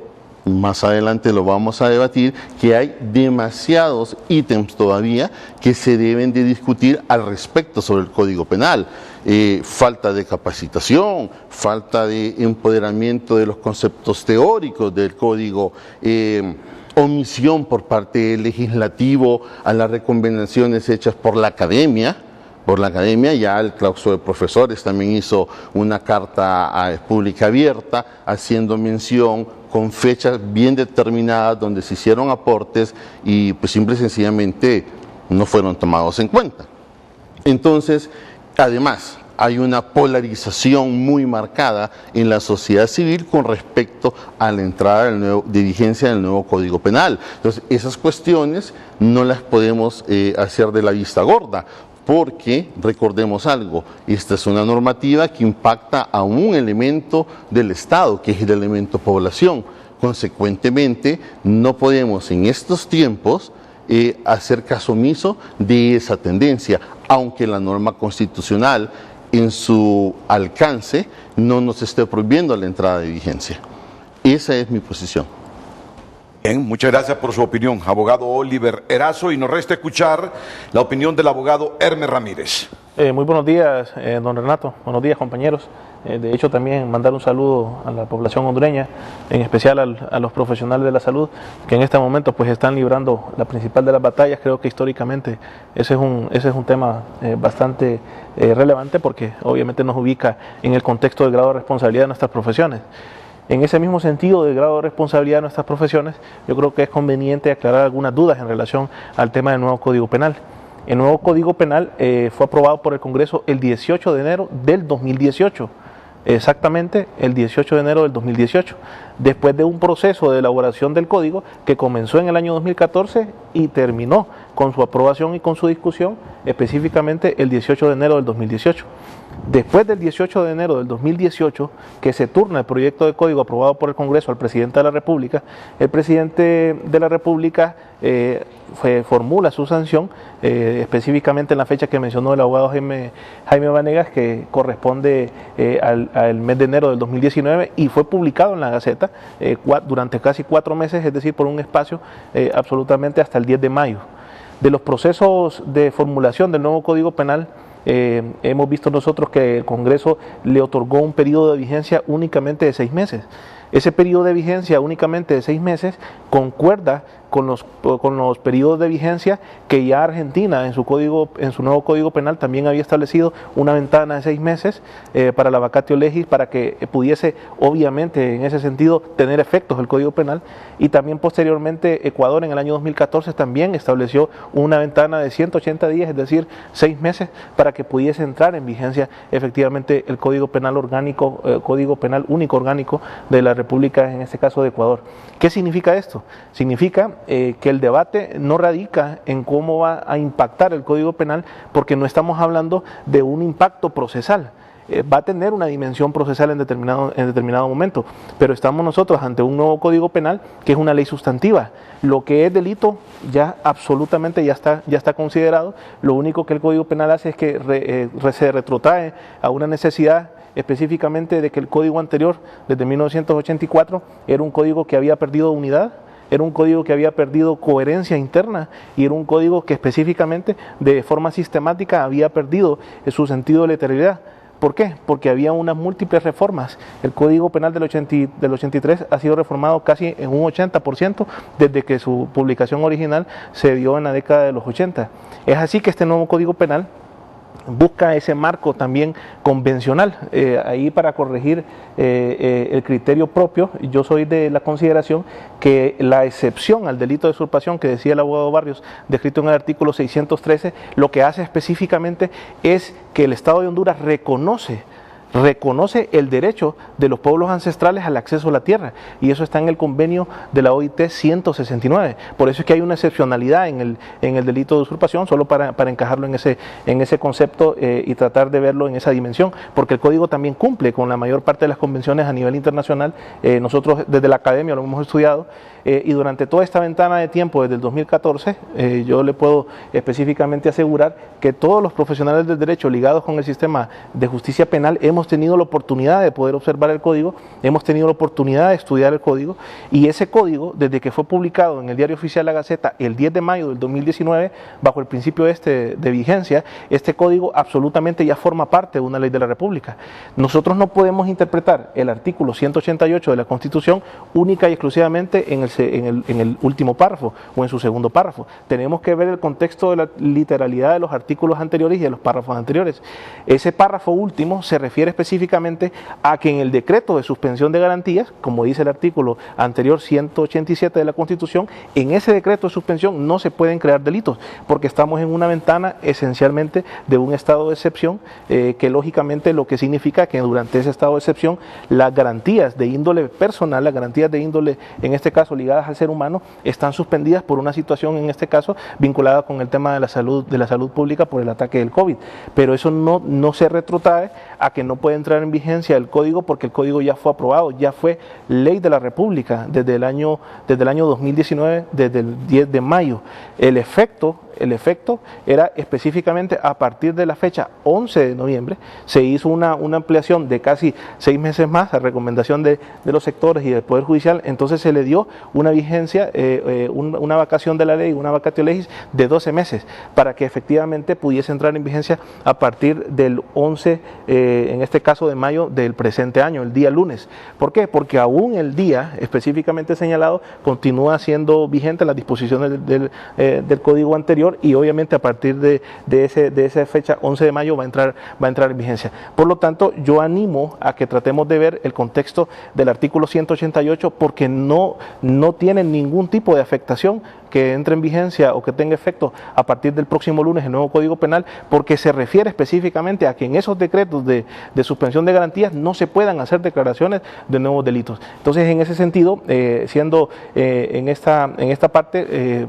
más adelante lo vamos a debatir, que hay demasiados ítems todavía que se deben de discutir al respecto sobre el Código Penal. Falta de capacitación, falta de empoderamiento de los conceptos teóricos del Código, omisión por parte del legislativo a las recomendaciones hechas por la academia. Ya el claustro de profesores también hizo una carta pública abierta haciendo mención con fechas bien determinadas donde se hicieron aportes y pues simple y sencillamente no fueron tomados en cuenta. Entonces, además, hay una polarización muy marcada en la sociedad civil con respecto a la entrada de vigencia del nuevo Código Penal. Entonces, esas cuestiones no las podemos hacer de la vista gorda, porque, recordemos algo, esta es una normativa que impacta a un elemento del Estado, que es el elemento población. Consecuentemente, no podemos en estos tiempos hacer caso omiso de esa tendencia, aunque la norma constitucional en su alcance no nos esté prohibiendo la entrada de vigencia. Esa es mi posición. Bien, muchas gracias por su opinión, abogado Oliver Erazo, y nos resta escuchar la opinión del abogado Hermes Ramírez. Muy buenos días, don Renato, buenos días, compañeros. De hecho, también mandar un saludo a la población hondureña, en especial a los profesionales de la salud, que en este momento pues están librando la principal de las batallas. Creo que históricamente ese es un tema bastante relevante, porque obviamente nos ubica en el contexto del grado de responsabilidad de nuestras profesiones. En ese mismo sentido del grado de responsabilidad de nuestras profesiones, yo creo que es conveniente aclarar algunas dudas en relación al tema del nuevo Código Penal. El nuevo Código Penal fue aprobado por el Congreso el 18 de enero del 2018, exactamente el 18 de enero del 2018, después de un proceso de elaboración del Código que comenzó en el año 2014 y terminó con su aprobación y con su discusión específicamente el 18 de enero del 2018. Después del 18 de enero del 2018, que se turna el proyecto de código aprobado por el Congreso al presidente de la República, el presidente de la República formula su sanción, específicamente en la fecha que mencionó el abogado Jaime Vanegas, que corresponde al mes de enero del 2019, y fue publicado en la Gaceta durante casi 4 meses, es decir, por un espacio absolutamente hasta el 10 de mayo. De los procesos de formulación del nuevo Código Penal, hemos visto nosotros que el Congreso le otorgó un periodo de vigencia únicamente de 6 meses. Ese periodo de vigencia únicamente de 6 meses concuerda con los periodos de vigencia que ya Argentina en su nuevo Código Penal también había establecido una ventana de 6 meses para la vacatio legis, para que pudiese obviamente en ese sentido tener efectos el Código Penal, y también posteriormente Ecuador en el año 2014 también estableció una ventana de 180 días, es decir, 6 meses, para que pudiese entrar en vigencia efectivamente el Código Penal orgánico, Código Penal único orgánico de la República, en este caso de Ecuador. ¿Qué significa esto? Significa que el debate no radica en cómo va a impactar el Código Penal, porque no estamos hablando de un impacto procesal. Va a tener una dimensión procesal en determinado momento, pero estamos nosotros ante un nuevo Código Penal que es una ley sustantiva. Lo que es delito ya absolutamente ya está considerado. Lo único que el Código Penal hace es que se retrotrae a una necesidad específicamente de que el código anterior, desde 1984, era un código que había perdido unidad, era un código que había perdido coherencia interna, y era un código que específicamente de forma sistemática había perdido su sentido de literalidad. ¿Por qué? Porque había unas múltiples reformas. El Código Penal del 83 ha sido reformado casi en un 80% desde que su publicación original se dio en la década de los 80. Es así que este nuevo Código Penal busca ese marco también convencional, ahí para corregir el criterio propio. Yo soy de la consideración que la excepción al delito de usurpación que decía el abogado Barrios, descrito en el artículo 613, lo que hace específicamente es que el Estado de Honduras reconoce el derecho de los pueblos ancestrales al acceso a la tierra, y eso está en el convenio de la OIT 169. Por eso es que hay una excepcionalidad en el delito de usurpación, solo para encajarlo en ese concepto y tratar de verlo en esa dimensión, porque el código también cumple con la mayor parte de las convenciones a nivel internacional. Nosotros desde la academia lo hemos estudiado, y durante toda esta ventana de tiempo, desde el 2014, yo le puedo específicamente asegurar que todos los profesionales del derecho ligados con el sistema de justicia penal hemos tenido la oportunidad de poder observar el código, hemos tenido la oportunidad de estudiar el código, y ese código, desde que fue publicado en el Diario Oficial La Gaceta el 10 de mayo del 2019, bajo el principio de vigencia, este código absolutamente ya forma parte de una ley de la República. Nosotros no podemos interpretar el artículo 188 de la Constitución única y exclusivamente en el último párrafo o en su segundo párrafo. Tenemos que ver el contexto de la literalidad de los artículos anteriores y de los párrafos anteriores. Ese párrafo último se refiere específicamente a que en el decreto de suspensión de garantías, como dice el artículo anterior 187 de la Constitución, en ese decreto de suspensión no se pueden crear delitos, porque estamos en una ventana esencialmente de un estado de excepción, que lógicamente lo que significa que durante ese estado de excepción las garantías de índole personal, las garantías de índole, en este caso ligadas al ser humano, están suspendidas por una situación, en este caso vinculada con el tema de la salud pública por el ataque del COVID. Pero eso no se retrotrae a que no puede entrar en vigencia el código, porque el código ya fue aprobado, ya fue ley de la República desde el año 2019, desde el 10 de mayo. El efecto era específicamente a partir de la fecha 11 de noviembre, se hizo una ampliación de casi 6 meses más a recomendación de los sectores y del Poder Judicial. Entonces se le dio una vigencia, una vacación de la ley, una vacatio legis de 12 meses, para que efectivamente pudiese entrar en vigencia a partir del 11, en este caso de mayo del presente año, el día lunes. ¿Por qué? Porque aún el día específicamente señalado continúa siendo vigente las disposiciones del código anterior, y obviamente a partir de esa fecha 11 de mayo va a entrar en vigencia. Por lo tanto, yo animo a que tratemos de ver el contexto del artículo 188, porque no tiene ningún tipo de afectación que entre en vigencia o que tenga efecto a partir del próximo lunes el nuevo Código Penal, porque se refiere específicamente a que en esos decretos de suspensión de garantías no se puedan hacer declaraciones de nuevos delitos. Entonces, en ese sentido, siendo en esta parte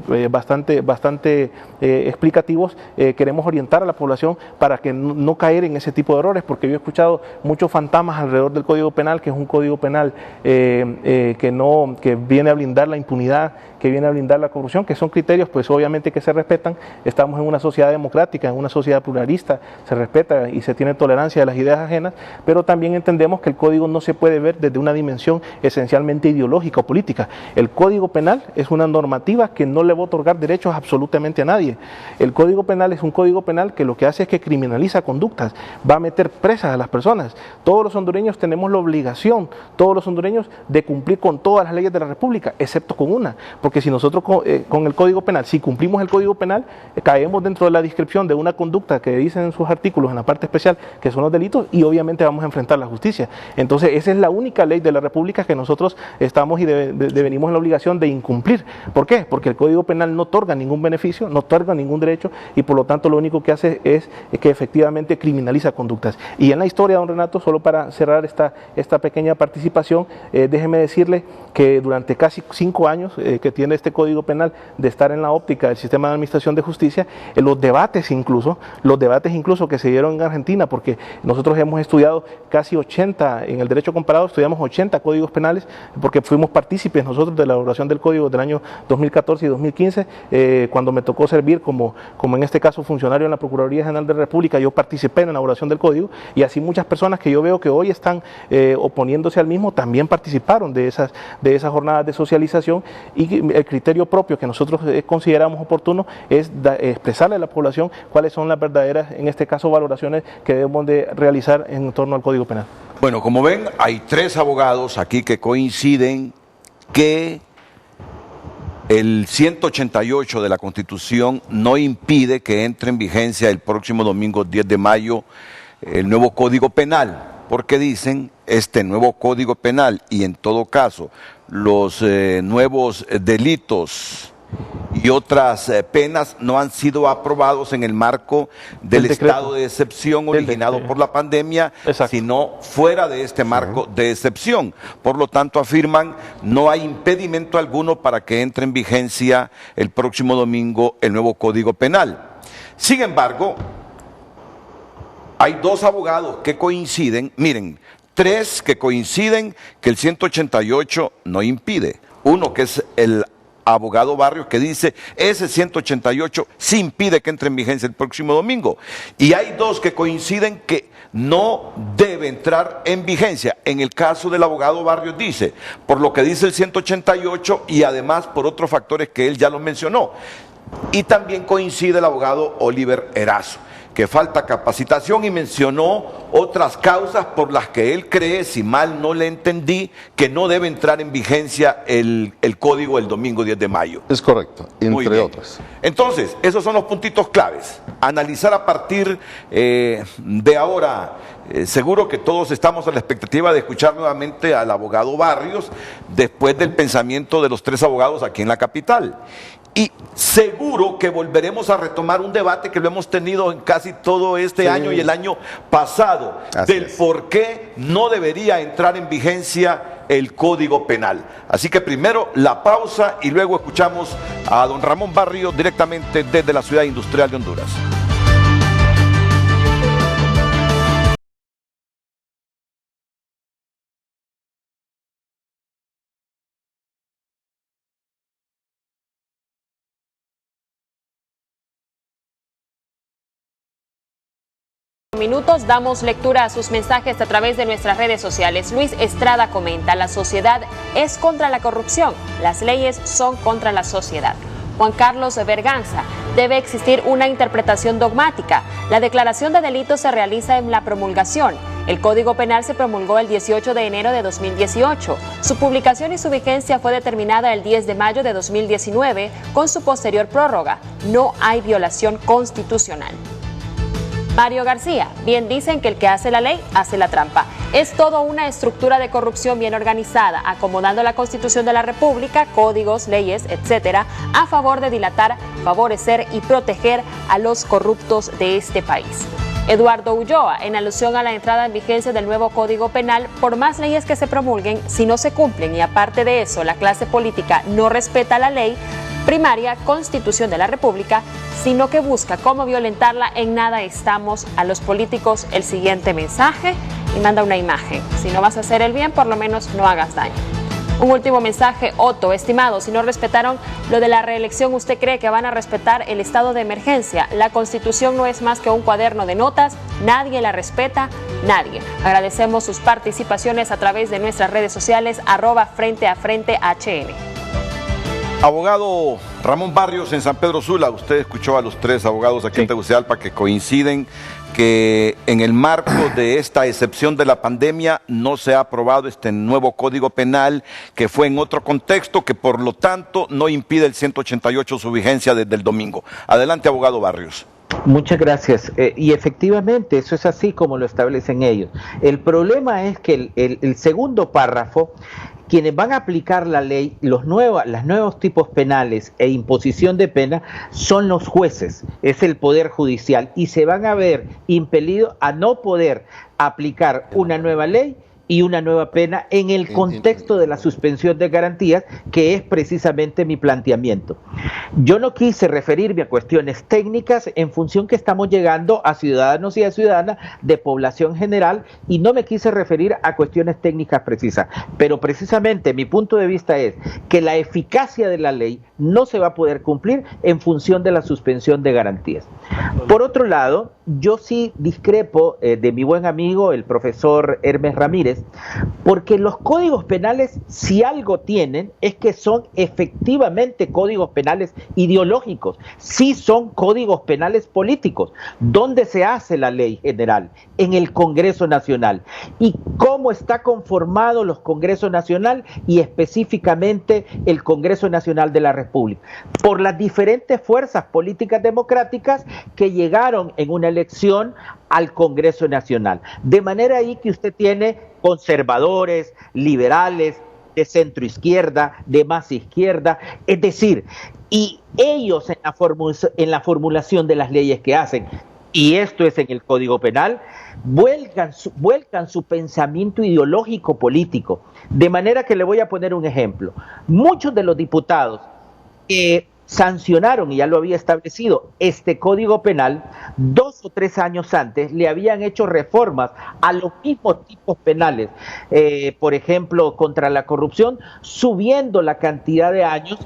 bastante explicativos, queremos orientar a la población para que no caer en ese tipo de errores, porque yo he escuchado muchos fantasmas alrededor del Código Penal, que es un Código Penal que viene a blindar la impunidad, que viene a blindar la corrupción, que son criterios pues obviamente que se respetan. Estamos en una sociedad democrática, en una sociedad pluralista, se respeta y se tiene tolerancia de las ideas ajenas, pero también entendemos que el código no se puede ver desde una dimensión esencialmente ideológica o política. El Código Penal es una normativa que no le va a otorgar derechos absolutamente a nadie. El Código Penal es un Código Penal que lo que hace es que criminaliza conductas, va a meter presas a las personas. Todos los hondureños tenemos la obligación, todos los hondureños, de cumplir con todas las leyes de la República, excepto con una, porque si nosotros con el Código Penal, si cumplimos el Código Penal, caemos dentro de la descripción de una conducta que dicen en sus artículos, en la parte especial, que son los delitos, y obviamente vamos a enfrentar la justicia. Entonces, esa es la única ley de la República que nosotros estamos y venimos en la obligación de incumplir. ¿Por qué? Porque el Código Penal no otorga ningún beneficio, no otorga ningún derecho, y por lo tanto lo único que hace es que efectivamente criminaliza conductas. Y en la historia, don Renato, solo para cerrar esta pequeña participación, déjeme decirle que durante casi 5 años que tiene este Código Penal de estar en la óptica del sistema de administración de justicia, los debates incluso que se dieron en Argentina, porque nosotros hemos estudiado casi 80, en el derecho comparado estudiamos 80 códigos penales, porque fuimos partícipes nosotros de la elaboración del código del año 2014 y 2015, cuando me tocó servir como en este caso funcionario en la Procuraduría General de la República. Yo participé en la elaboración del código, y así muchas personas que yo veo que hoy están oponiéndose al mismo también participaron de esas jornadas de socialización, y el criterio propio que nosotros consideramos oportuno es expresarle a la población cuáles son las verdaderas, en este caso, valoraciones que debemos de realizar actuar en torno al Código Penal. Bueno, como ven, hay 3 abogados aquí que coinciden que el 188 de la Constitución no impide que entre en vigencia el próximo domingo 10 de mayo el nuevo Código Penal, porque dicen este nuevo Código Penal y en todo caso los nuevos delitos y otras penas no han sido aprobados en el marco del estado de excepción originado por la pandemia, sino fuera de este marco de excepción. Por lo tanto, afirman, no hay impedimento alguno para que entre en vigencia el próximo domingo el nuevo Código Penal. Sin embargo, hay 2 abogados que coinciden, miren, 3 que coinciden que el 188 no impide. Uno que es el abogado Barrios, que dice ese 188 sí impide que entre en vigencia el próximo domingo. Y hay 2 que coinciden que no debe entrar en vigencia. En el caso del abogado Barrios dice, por lo que dice el 188 y además por otros factores que él ya los mencionó. Y también coincide el abogado Oliver Erazo, que falta capacitación y mencionó otras causas por las que él cree, si mal no le entendí, que no debe entrar en vigencia el código el domingo 10 de mayo. Es correcto, entre otras. Entonces, esos son los puntitos claves. Analizar a partir de ahora, seguro que todos estamos a la expectativa de escuchar nuevamente al abogado Barrios después del pensamiento de los 3 abogados aquí en la capital. Y seguro que volveremos a retomar un debate que lo hemos tenido en casi todo este año y el año pasado, del por qué no debería entrar en vigencia el Código Penal. Así que primero la pausa y luego escuchamos a don Ramón Barrios directamente desde la Ciudad Industrial de Honduras. Minutos damos lectura a sus mensajes a través de nuestras redes sociales. Luis Estrada comenta, la sociedad es contra la corrupción, las leyes son contra la sociedad. Juan Carlos Berganza, debe existir una interpretación dogmática. La declaración de delitos se realiza en la promulgación. El Código Penal se promulgó el 18 de enero de 2018. Su publicación y su vigencia fue determinada el 10 de mayo de 2019 con su posterior prórroga. No hay violación constitucional. Mario García, bien dicen que el que hace la ley hace la trampa. Es todo una estructura de corrupción bien organizada, acomodando la Constitución de la República, códigos, leyes, etcétera, a favor de dilatar, favorecer y proteger a los corruptos de este país. Eduardo Ulloa, en alusión a la entrada en vigencia del nuevo Código Penal, por más leyes que se promulguen, si no se cumplen y aparte de eso la clase política no respeta la ley primaria, Constitución de la República, sino que busca cómo violentarla, en nada estamos. A los políticos el siguiente mensaje y manda una imagen. Si no vas a hacer el bien, por lo menos no hagas daño. Un último mensaje, Otto, estimado, si no respetaron lo de la reelección, ¿usted cree que van a respetar el estado de emergencia? La Constitución no es más que un cuaderno de notas, nadie la respeta, nadie. Agradecemos sus participaciones a través de nuestras redes sociales, @FrenteAFrenteHN. Abogado Ramón Barrios, en San Pedro Sula, usted escuchó a los 3 abogados aquí en Tegucigalpa que coinciden que en el marco de esta excepción de la pandemia no se ha aprobado este nuevo Código Penal, que fue en otro contexto, que por lo tanto no impide el 188 su vigencia desde el domingo. Adelante, abogado Barrios. Muchas gracias. Y efectivamente, eso es así como lo establecen ellos. El problema es que el segundo párrafo, quienes van a aplicar la ley, los nuevos tipos penales e imposición de pena son los jueces, es el Poder Judicial, y se van a ver impelidos a no poder aplicar una nueva ley y una nueva pena en el contexto de la suspensión de garantías, que es precisamente mi planteamiento. Yo no quise referirme a cuestiones técnicas en función que estamos llegando a ciudadanos y a ciudadanas de población general, y no me quise referir a cuestiones técnicas precisas, pero precisamente mi punto de vista es que la eficacia de la ley no se va a poder cumplir en función de la suspensión de garantías. Por otro lado, yo sí discrepo de mi buen amigo, el profesor Hermes Ramírez, porque los códigos penales, si algo tienen, es que son efectivamente códigos penales ideológicos, sí son códigos penales políticos. ¿Dónde se hace la ley general? En el Congreso Nacional. ¿Y cómo está conformado los Congresos Nacional y específicamente el Congreso Nacional de la República? Por las diferentes fuerzas políticas democráticas que llegaron en una elección al Congreso Nacional. De manera ahí que usted tiene conservadores, liberales, de centro izquierda, de más izquierda, es decir, y ellos en la formulación de las leyes que hacen, y esto es en el Código Penal, vuelcan su pensamiento ideológico político. De manera que le voy a poner un ejemplo. Muchos de los diputados que sancionaron, y ya lo había establecido, este Código Penal, 2 o 3 años antes le habían hecho reformas a los mismos tipos penales, por ejemplo, contra la corrupción, subiendo la cantidad de años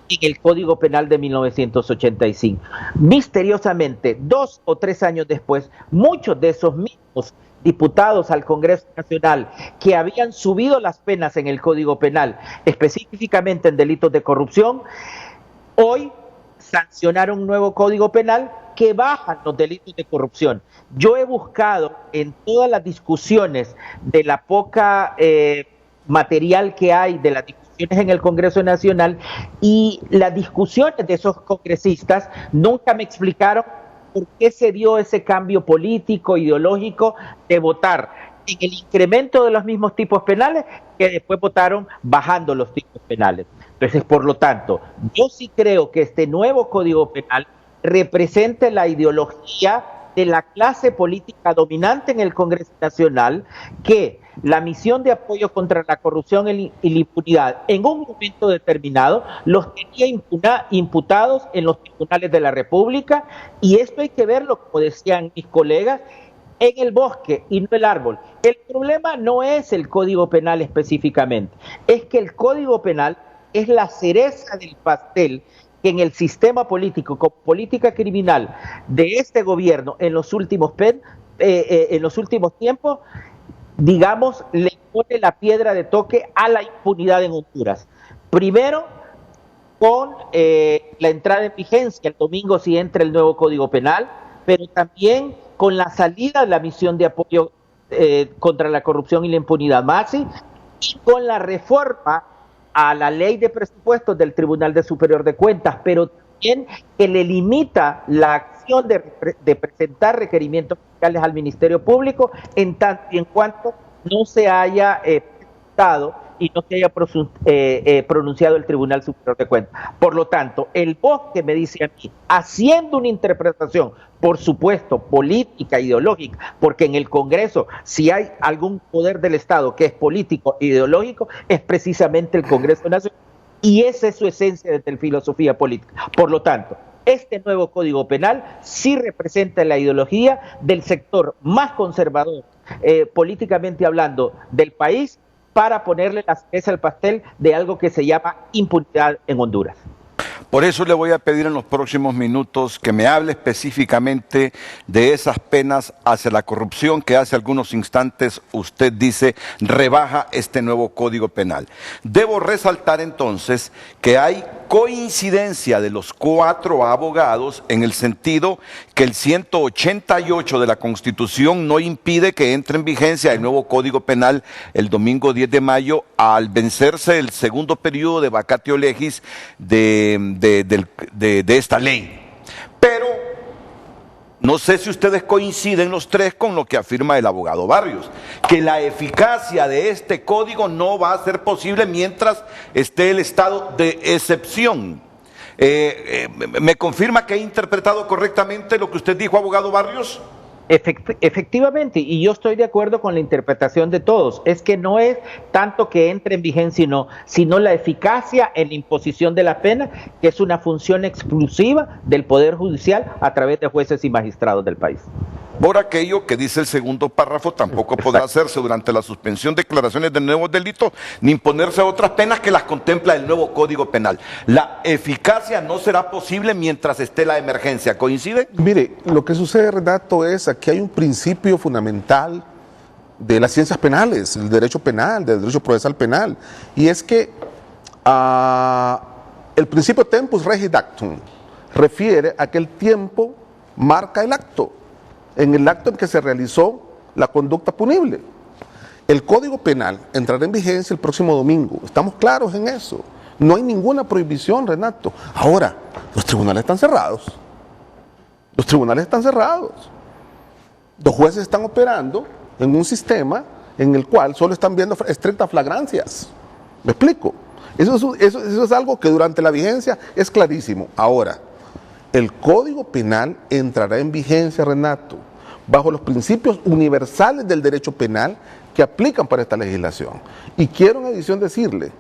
en el Código Penal de 1985. Misteriosamente, 2 o 3 años después, muchos de esos mismos diputados al Congreso Nacional que habían subido las penas en el Código Penal, específicamente en delitos de corrupción, hoy sancionaron un nuevo Código Penal que baja los delitos de corrupción. Yo he buscado en todas las discusiones de la poca material que hay de las discusiones en el Congreso Nacional, y las discusiones de esos congresistas nunca me explicaron por qué se dio ese cambio político, ideológico, de votar en el incremento de los mismos tipos penales que después votaron bajando los tipos penales. Entonces, por lo tanto, yo sí creo que este nuevo Código Penal representa la ideología de la clase política dominante en el Congreso Nacional, que la misión de apoyo contra la corrupción y la impunidad en un momento determinado los tenía imputados en los tribunales de la República, y esto hay que verlo, como decían mis colegas, en el bosque y no el árbol. El problema no es el Código Penal específicamente, es que el Código Penal es la cereza del pastel que en el sistema político, con política criminal de este gobierno en los últimos tiempos, digamos, le pone la piedra de toque a la impunidad en Honduras. Primero, con la entrada en vigencia el domingo si entra el nuevo Código Penal, pero también con la salida de la misión de apoyo contra la corrupción y la impunidad MASI, y con la reforma a la ley de presupuestos del Tribunal Superior de Cuentas, pero también que le limita la acción de presentar requerimientos fiscales al Ministerio Público en tanto y en cuanto no se haya presentado y no se haya pronunciado el Tribunal Superior de Cuentas. Por lo tanto, el bosque me dice a mí, haciendo una interpretación, por supuesto, política, ideológica, porque en el Congreso, si hay algún poder del Estado que es político e ideológico, es precisamente el Congreso Nacional, y esa es su esencia desde la filosofía política. Por lo tanto, este nuevo Código Penal sí representa la ideología del sector más conservador, políticamente hablando, del país, para ponerle la cereza al pastel de algo que se llama impunidad en Honduras. Por eso le voy a pedir en los próximos minutos que me hable específicamente de esas penas hacia la corrupción que hace algunos instantes usted dice rebaja este nuevo Código Penal. Debo resaltar entonces que hay coincidencia de los 4 abogados en el sentido que el 188 de la Constitución no impide que entre en vigencia el nuevo Código Penal el domingo 10 de mayo al vencerse el segundo periodo de vacatio legis de esta ley. Pero no sé si ustedes coinciden los 3 con lo que afirma el abogado Barrios, que la eficacia de este código no va a ser posible mientras esté el estado de excepción. ¿Me confirma que he interpretado correctamente lo que usted dijo, abogado Barrios? Efectivamente, y yo estoy de acuerdo con la interpretación de todos. Es que no es tanto que entre en vigencia, sino la eficacia en la imposición de la pena, que es una función exclusiva del Poder Judicial a través de jueces y magistrados del país. Por aquello que dice el segundo párrafo, tampoco podrá hacerse durante la suspensión declaraciones de nuevos delitos ni imponerse otras penas que las contempla el nuevo Código Penal. La eficacia no será posible mientras esté la emergencia. ¿Coincide? Mire, lo que sucede, Renato, es aquí hay un principio fundamental de las ciencias penales, el derecho penal, del derecho procesal penal, y es que el principio tempus regit actum refiere a que el tiempo marca el acto, en el acto en que se realizó la conducta punible. El Código Penal entrará en vigencia el próximo domingo, estamos claros en eso, no hay ninguna prohibición, Renato. Ahora, los tribunales están cerrados, los jueces están operando en un sistema en el cual solo están viendo estrictas flagrancias. ¿Me explico? Eso es algo que durante la vigencia es clarísimo. Ahora, el Código Penal entrará en vigencia, Renato, bajo los principios universales del derecho penal que aplican para esta legislación. Y quiero en adición decirle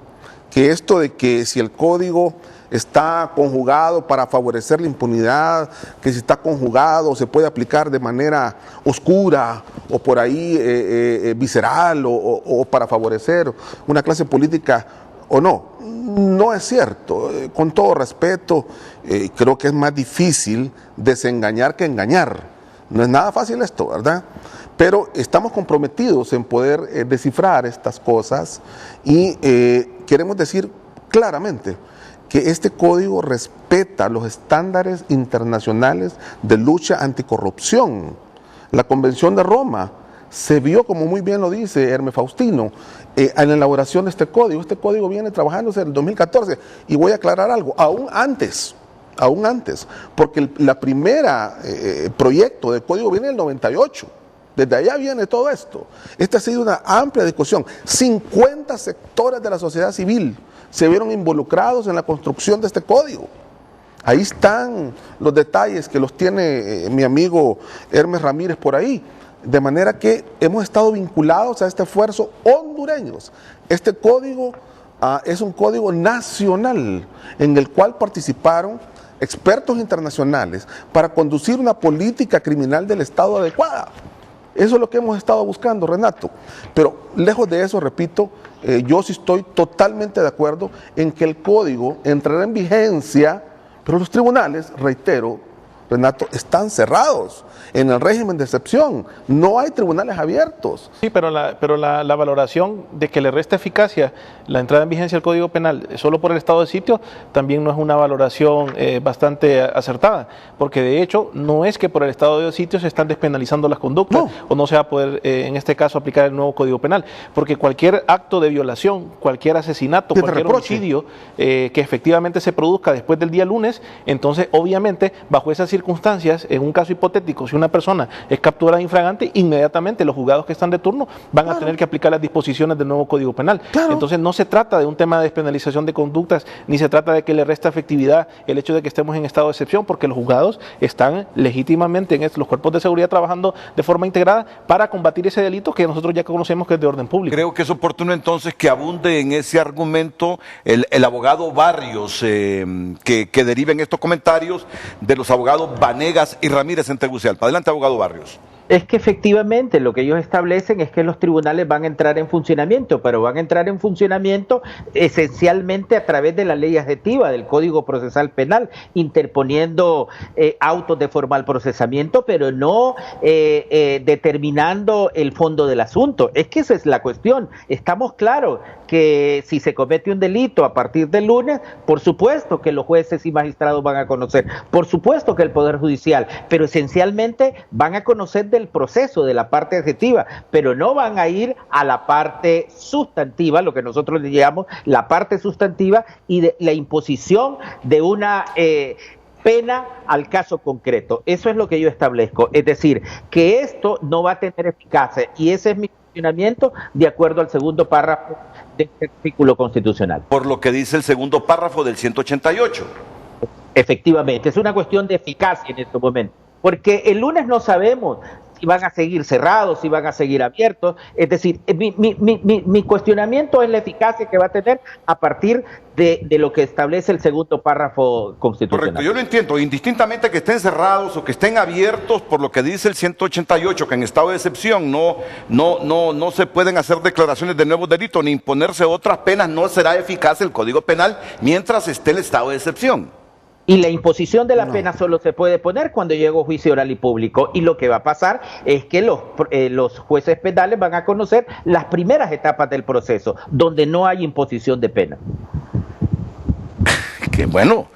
que esto de que si el Código está conjugado para favorecer la impunidad, que si está conjugado se puede aplicar de manera oscura o por ahí visceral o para favorecer una clase política o no. No es cierto. Con todo respeto, creo que es más difícil desengañar que engañar. No es nada fácil esto, ¿verdad? Pero estamos comprometidos en poder descifrar estas cosas y queremos decir claramente que este código respeta los estándares internacionales de lucha anticorrupción. La Convención de Roma se vio, como muy bien lo dice Hermes Faustino, en la elaboración de este código. Este código viene trabajándose en el 2014 y voy a aclarar algo, aún antes, porque el primera proyecto de código viene en el 98. Desde allá viene todo esto. Esta ha sido una amplia discusión. 50 sectores de la sociedad civil se vieron involucrados en la construcción de este código. Ahí están los detalles que los tiene mi amigo Hermes Ramírez por ahí. De manera que hemos estado vinculados a este esfuerzo hondureños. Este código es un código nacional en el cual participaron expertos internacionales para conducir una política criminal del Estado adecuada. Eso es lo que hemos estado buscando, Renato. Pero lejos de eso, repito, yo sí estoy totalmente de acuerdo en que el código entrará en vigencia, pero los tribunales, reitero, Renato, están cerrados en el régimen de excepción. No hay tribunales abiertos. Sí, pero la valoración de que le resta eficacia la entrada en vigencia del Código Penal solo por el estado de sitio también no es una valoración bastante acertada, porque de hecho no es que por el estado de sitio se están despenalizando las conductas o no se va a poder en este caso aplicar el nuevo Código Penal, porque cualquier acto de violación, cualquier asesinato, cualquier homicidio que efectivamente se produzca después del día lunes, entonces obviamente bajo esas circunstancias, en un caso hipotético, si una persona es capturada infragante, inmediatamente los juzgados que están de turno van a tener que aplicar las disposiciones del nuevo Código Penal. Entonces no se trata de un tema de despenalización de conductas, ni se trata de que le resta efectividad el hecho de que estemos en estado de excepción, porque los juzgados están legítimamente en los cuerpos de seguridad trabajando de forma integrada para combatir ese delito que nosotros ya conocemos que es de orden público. Creo que es oportuno entonces que abunde en ese argumento el abogado Barrios, que deriven estos comentarios de los abogados Vanegas y Ramírez en Tegucigalpa. Adelante, abogado Barrios. Es que efectivamente lo que ellos establecen es que los tribunales van a entrar en funcionamiento, pero van a entrar en funcionamiento esencialmente a través de la ley adjetiva del Código Procesal Penal, interponiendo autos de formal procesamiento, pero no determinando el fondo del asunto. Es que esa es la cuestión. Estamos claros que si se comete un delito a partir del lunes, por supuesto que los jueces y magistrados van a conocer, por supuesto que el Poder Judicial, pero esencialmente van a conocer del proceso, de la parte adjetiva, pero no van a ir a la parte sustantiva, lo que nosotros le llamamos la parte sustantiva y de la imposición de una pena al caso concreto. Eso es lo que yo establezco, es decir, que esto no va a tener eficacia y ese es mi funcionamiento de acuerdo al segundo párrafo de este artículo constitucional. Por lo que dice el segundo párrafo del 188. Efectivamente, es una cuestión de eficacia en estos momentos, porque el lunes no sabemos si si van a seguir cerrados, si van a seguir abiertos. Es decir, mi cuestionamiento es la eficacia que va a tener a partir de lo que establece el segundo párrafo constitucional. Correcto, yo lo entiendo, indistintamente que estén cerrados o que estén abiertos, por lo que dice el 188, que en estado de excepción no se pueden hacer declaraciones de nuevos delitos ni imponerse otras penas, no será eficaz el Código Penal mientras esté el estado de excepción. Y la imposición de la pena solo se puede poner cuando llegue a juicio oral y público. Y lo que va a pasar es que los jueces penales van a conocer las primeras etapas del proceso, donde no hay imposición de pena. Que bueno.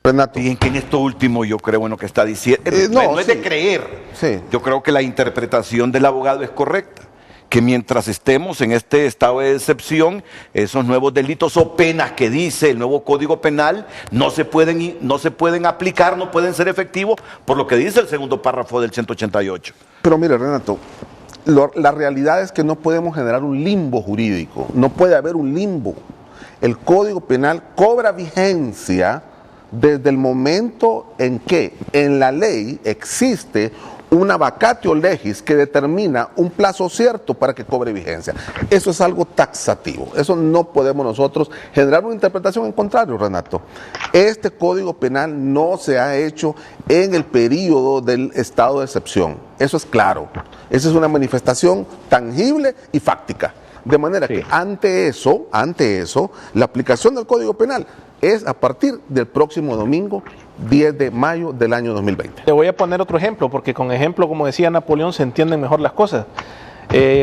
Renato. Y en esto último yo creo en lo que está diciendo. No es de creer. Sí. Yo creo que la interpretación del abogado es correcta. Que mientras estemos en este estado de excepción, esos nuevos delitos o penas que dice el nuevo Código Penal no se pueden aplicar, no pueden ser efectivos, por lo que dice el segundo párrafo del 188. Pero mire, Renato, la realidad es que no podemos generar un limbo jurídico, no puede haber un limbo. El Código Penal cobra vigencia desde el momento en que en la ley existe una vacatio legis que determina un plazo cierto para que cobre vigencia. Eso es algo taxativo, eso no podemos nosotros generar una interpretación en contrario, Renato. Este Código Penal no se ha hecho en el periodo del estado de excepción, eso es claro. Esa es una manifestación tangible y fáctica. De manera que ante eso, la aplicación del Código Penal es a partir del próximo domingo, 10 de mayo del año 2020. Te voy a poner otro ejemplo, porque con ejemplo, como decía Napoleón, se entienden mejor las cosas.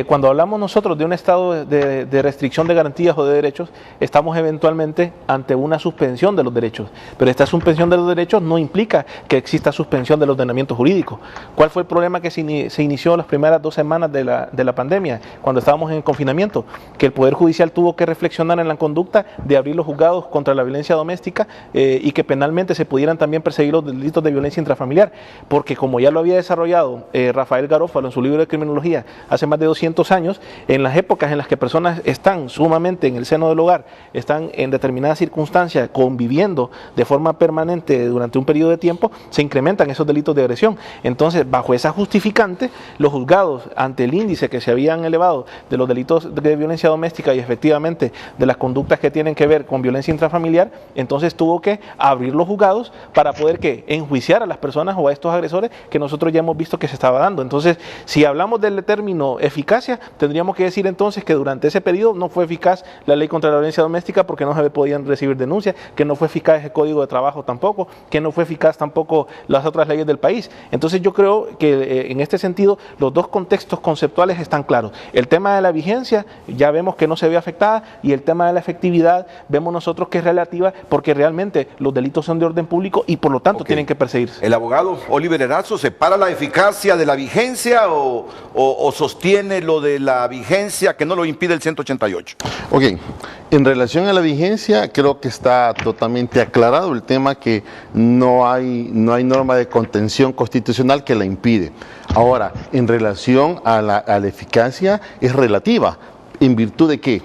Cuando hablamos nosotros de un estado de restricción de garantías o de derechos, estamos eventualmente ante una suspensión de los derechos. Pero esta suspensión de los derechos no implica que exista suspensión del ordenamiento jurídico. ¿Cuál fue el problema que se inició las primeras 2 semanas de la pandemia, cuando estábamos en confinamiento? Que el Poder Judicial tuvo que reflexionar en la conducta de abrir los juzgados contra la violencia doméstica y que penalmente se pudieran también perseguir los delitos de violencia intrafamiliar. Porque como ya lo había desarrollado Rafael Garófalo en su libro de criminología hace más de 200 años, en las épocas en las que personas están sumamente en el seno del hogar, están en determinadas circunstancias conviviendo de forma permanente durante un periodo de tiempo, se incrementan esos delitos de agresión. Entonces, bajo esa justificante, los juzgados, ante el índice que se habían elevado de los delitos de violencia doméstica y efectivamente de las conductas que tienen que ver con violencia intrafamiliar, entonces tuvo que abrir los juzgados para poder enjuiciar a las personas o a estos agresores que nosotros ya hemos visto que se estaba dando. Entonces, si hablamos del término eficacia, tendríamos que decir entonces que durante ese periodo no fue eficaz la ley contra la violencia doméstica porque no se podían recibir denuncias, que no fue eficaz el Código de Trabajo tampoco, que no fue eficaz tampoco las otras leyes del país. Entonces yo creo que en este sentido los dos contextos conceptuales están claros. El tema de la vigencia ya vemos que no se ve afectada y el tema de la efectividad vemos nosotros que es relativa porque realmente los delitos son de orden público y por lo tanto tienen que perseguirse. ¿El abogado Oliver Erazo separa la eficacia de la vigencia o sostiene lo de la vigencia que no lo impide el 188? Ok, en relación a la vigencia creo que está totalmente aclarado el tema que no hay norma de contención constitucional que la impide. Ahora, en relación a la eficacia es relativa, ¿en virtud de qué?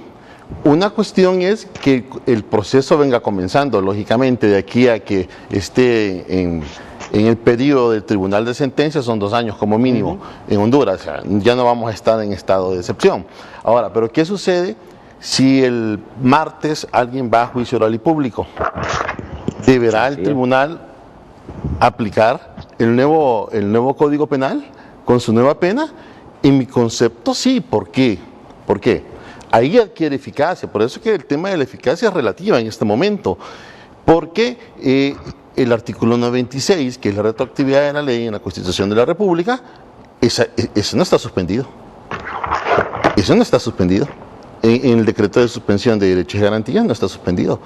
Una cuestión es que el proceso venga comenzando, lógicamente, de aquí a que esté en el periodo del Tribunal de Sentencias son 2 años como mínimo en Honduras, o sea, ya no vamos a estar en estado de excepción. Ahora, ¿pero qué sucede si el martes alguien va a juicio oral y público? ¿Deberá el tribunal aplicar el nuevo Código Penal con su nueva pena? En mi concepto sí. ¿Por qué? ¿Por qué? Ahí adquiere eficacia, por eso es que el tema de la eficacia es relativa en este momento, porque el artículo 96, que es la retroactividad de la ley en la Constitución de la República, eso no está suspendido. Eso no está suspendido. En el decreto de suspensión de derechos y garantías no está suspendido.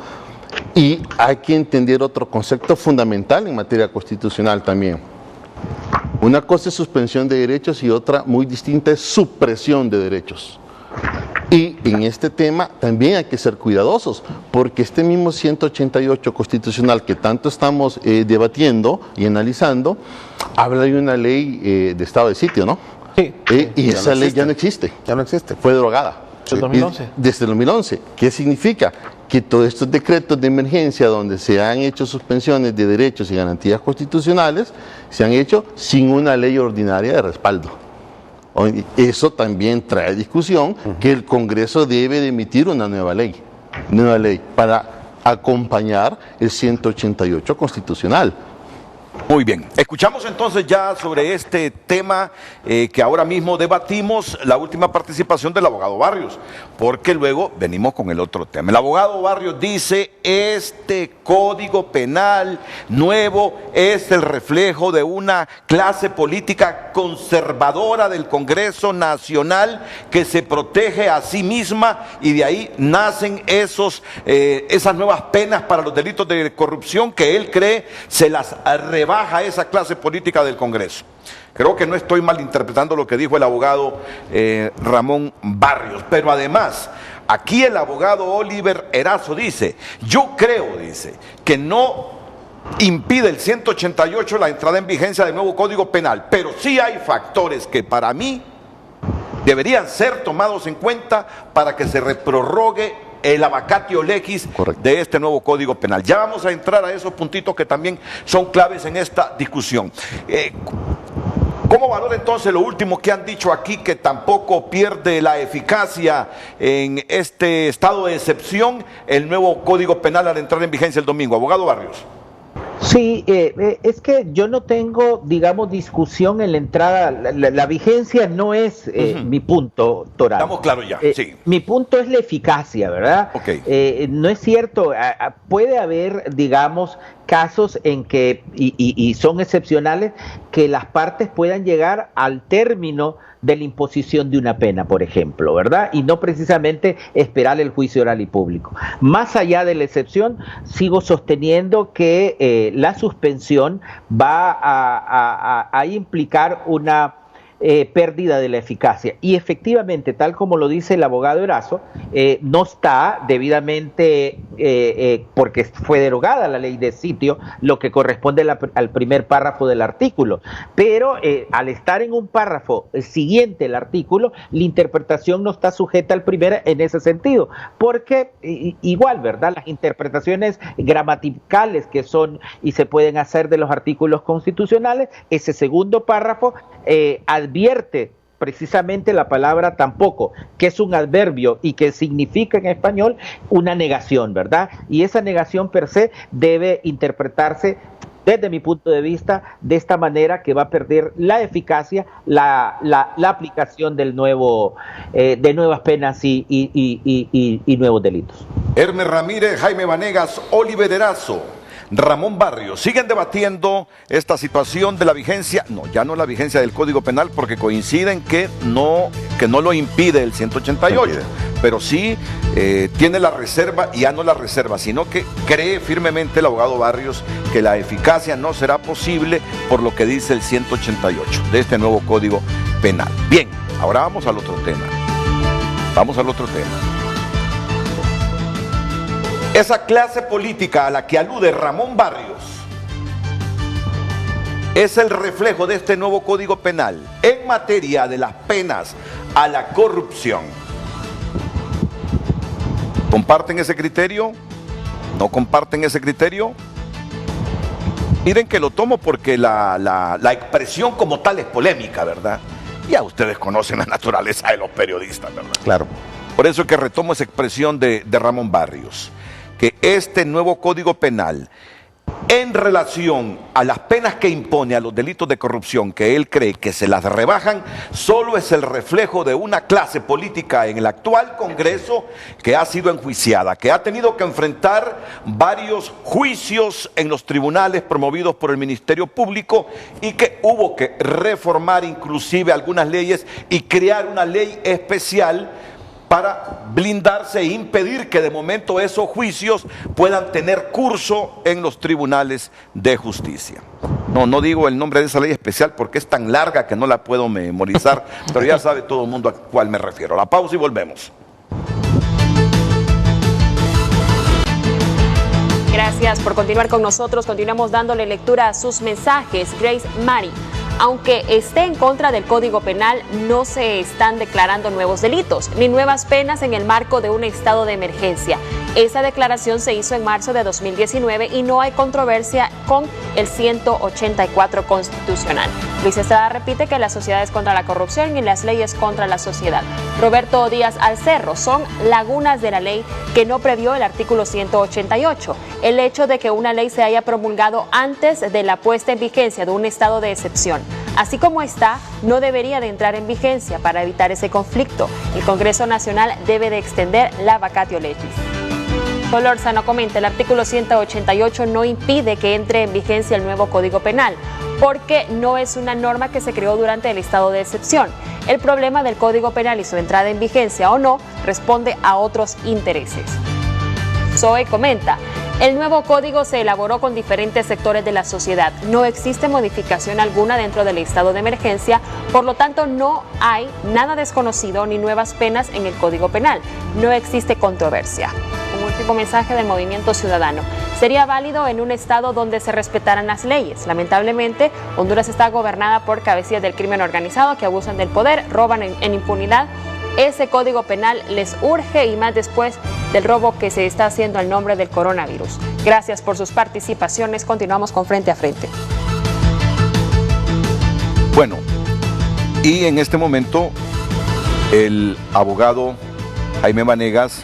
Y hay que entender otro concepto fundamental en materia constitucional también. Una cosa es suspensión de derechos y otra muy distinta es supresión de derechos. Y en este tema también hay que ser cuidadosos, porque este mismo 188 constitucional que tanto estamos debatiendo y analizando, habla de una ley de estado de sitio, ¿no? Sí. Y esa ley ya no existe. Ya no existe. Fue derogada. ¿Desde el 2011? Desde el 2011. ¿Qué significa? Que todos estos decretos de emergencia donde se han hecho suspensiones de derechos y garantías constitucionales se han hecho sin una ley ordinaria de respaldo. Eso también trae discusión que el Congreso debe de emitir una nueva ley para acompañar el 188 constitucional. Muy bien, escuchamos entonces ya sobre este tema que ahora mismo debatimos, la última participación del abogado Barrios, porque luego venimos con el otro tema. El abogado Barrios dice, este código penal nuevo es el reflejo de una clase política conservadora del Congreso Nacional que se protege a sí misma y de ahí nacen esas nuevas penas para los delitos de corrupción que él cree se las rebaja esa clase política del Congreso. Creo que no estoy malinterpretando lo que dijo el abogado Ramón Barrios, pero además, aquí el abogado Oliver Erazo dice, yo creo, dice, que no impide el 188 la entrada en vigencia del nuevo Código Penal, pero sí hay factores que para mí deberían ser tomados en cuenta para que se reprorrogue el vacatio legis de este nuevo Código Penal. Ya vamos a entrar a esos puntitos que también son claves en esta discusión. ¿Cómo valora entonces lo último que han dicho aquí, que tampoco pierde la eficacia en este estado de excepción el nuevo Código Penal al entrar en vigencia el domingo? Abogado Barrios. Sí, es que yo no tengo, digamos, discusión en la entrada, la vigencia no es mi punto, Toral. Estamos claros ya, sí. Mi punto es la eficacia, ¿verdad? Okay. No es cierto, puede haber, digamos, casos en que, y son excepcionales, que las partes puedan llegar al término de la imposición de una pena, por ejemplo, ¿verdad? Y no precisamente esperar el juicio oral y público. Más allá de la excepción, sigo sosteniendo que la suspensión va a implicar una pérdida de la eficacia. Y efectivamente, tal como lo dice el abogado Erazo, no está debidamente, porque fue derogada la ley de sitio, lo que corresponde al primer párrafo del artículo. Pero al estar en un párrafo siguiente el artículo, la interpretación no está sujeta al primero en ese sentido. Porque igual, ¿verdad? Las interpretaciones gramaticales que son y se pueden hacer de los artículos constitucionales, ese segundo párrafo advierte precisamente la palabra tampoco, que es un adverbio y que significa en español una negación, ¿verdad? Y esa negación per se debe interpretarse desde mi punto de vista de esta manera, que va a perder la eficacia la aplicación del nuevo de nuevas penas y nuevos delitos. Hermes Ramírez, Jaime Vanegas, Oliver Erazo, Ramón Barrios, siguen debatiendo esta situación de la vigencia, no, ya no la vigencia del Código Penal, porque coinciden que no lo impide el 188, pero sí tiene la reserva, y ya no la reserva, sino que cree firmemente el abogado Barrios que la eficacia no será posible por lo que dice el 188 de este nuevo Código Penal. Bien, ahora vamos al otro tema. Esa clase política a la que alude Ramón Barrios es el reflejo de este nuevo Código Penal en materia de las penas a la corrupción. ¿Comparten ese criterio? ¿No comparten ese criterio? Miren que lo tomo porque la expresión como tal es polémica, ¿verdad? Ya ustedes conocen la naturaleza de los periodistas, ¿verdad? Claro. Por eso es que retomo esa expresión de Ramón Barrios, que este nuevo Código Penal, en relación a las penas que impone a los delitos de corrupción, que él cree que se las rebajan, solo es el reflejo de una clase política en el actual Congreso que ha sido enjuiciada, que ha tenido que enfrentar varios juicios en los tribunales promovidos por el Ministerio Público y que hubo que reformar inclusive algunas leyes y crear una ley especial para blindarse e impedir que de momento esos juicios puedan tener curso en los tribunales de justicia. No digo el nombre de esa ley especial porque es tan larga que no la puedo memorizar, pero ya sabe todo el mundo a cuál me refiero. La pausa y volvemos. Gracias por continuar con nosotros. Continuamos dándole lectura a sus mensajes. Grace Mari Aunque esté en contra del Código Penal, no se están declarando nuevos delitos ni nuevas penas en el marco de un estado de emergencia. Esa declaración se hizo en marzo de 2019 y no hay controversia con el 184 constitucional. Luis Estrada repite que la sociedad es contra la corrupción y las leyes contra la sociedad. Roberto Díaz Alcerro: son lagunas de la ley que no previó el artículo 188. El hecho de que una ley se haya promulgado antes de la puesta en vigencia de un estado de excepción, así como está, no debería de entrar en vigencia. Para evitar ese conflicto, el Congreso Nacional debe de extender la vacatio legis. Solórzano comenta: el artículo 188 no impide que entre en vigencia el nuevo Código Penal, porque no es una norma que se creó durante el estado de excepción. El problema del Código Penal y su entrada en vigencia o no responde a otros intereses. Zoe comenta: el nuevo código se elaboró con diferentes sectores de la sociedad. No existe modificación alguna dentro del estado de emergencia, por lo tanto no hay nada desconocido ni nuevas penas en el Código Penal. No existe controversia. Un último mensaje del Movimiento Ciudadano: sería válido en un estado donde se respetaran las leyes. Lamentablemente, Honduras está gobernada por cabecillas del crimen organizado que abusan del poder, roban en impunidad. Ese Código Penal les urge, y más después del robo que se está haciendo al nombre del coronavirus. Gracias por sus participaciones. Continuamos con Frente a Frente. Bueno, y en este momento el abogado Jaime Vanegas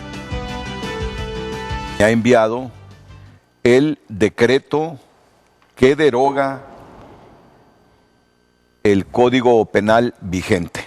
me ha enviado el decreto que deroga el Código Penal vigente.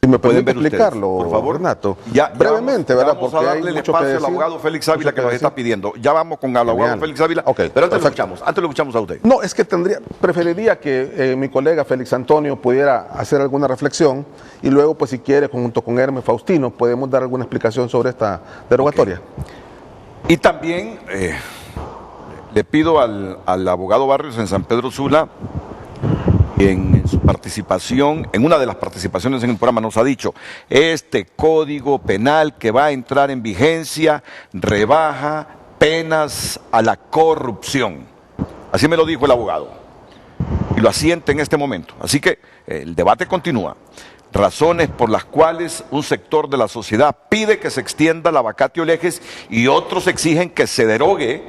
Si me Pueden permite ver explicarlo, ustedes, por favor, Renato. Ya brevemente, vamos, ¿verdad? Vamos porque a hay darle el mucho que espacio al decir, abogado Félix Ávila, mucho que nos decir. está pidiendo. Ya vamos con el abogado Genial. Félix Ávila, Ok, pero antes lo perfecto. escuchamos. Antes lo escuchamos a usted. No, es que preferiría que mi colega Félix Antonio pudiera hacer alguna reflexión y luego, pues si quiere, junto con Hermes Faustino, podemos dar alguna explicación sobre esta derogatoria. Okay. Y también le pido al abogado Barrios en San Pedro Sula, en su participación, en una de las participaciones en el programa nos ha dicho: este Código Penal que va a entrar en vigencia rebaja penas a la corrupción. Así me lo dijo el abogado y lo asiente en este momento. Así que el debate continúa. Razones por las cuales un sector de la sociedad pide que se extienda la vacatio legis y otros exigen que se derogue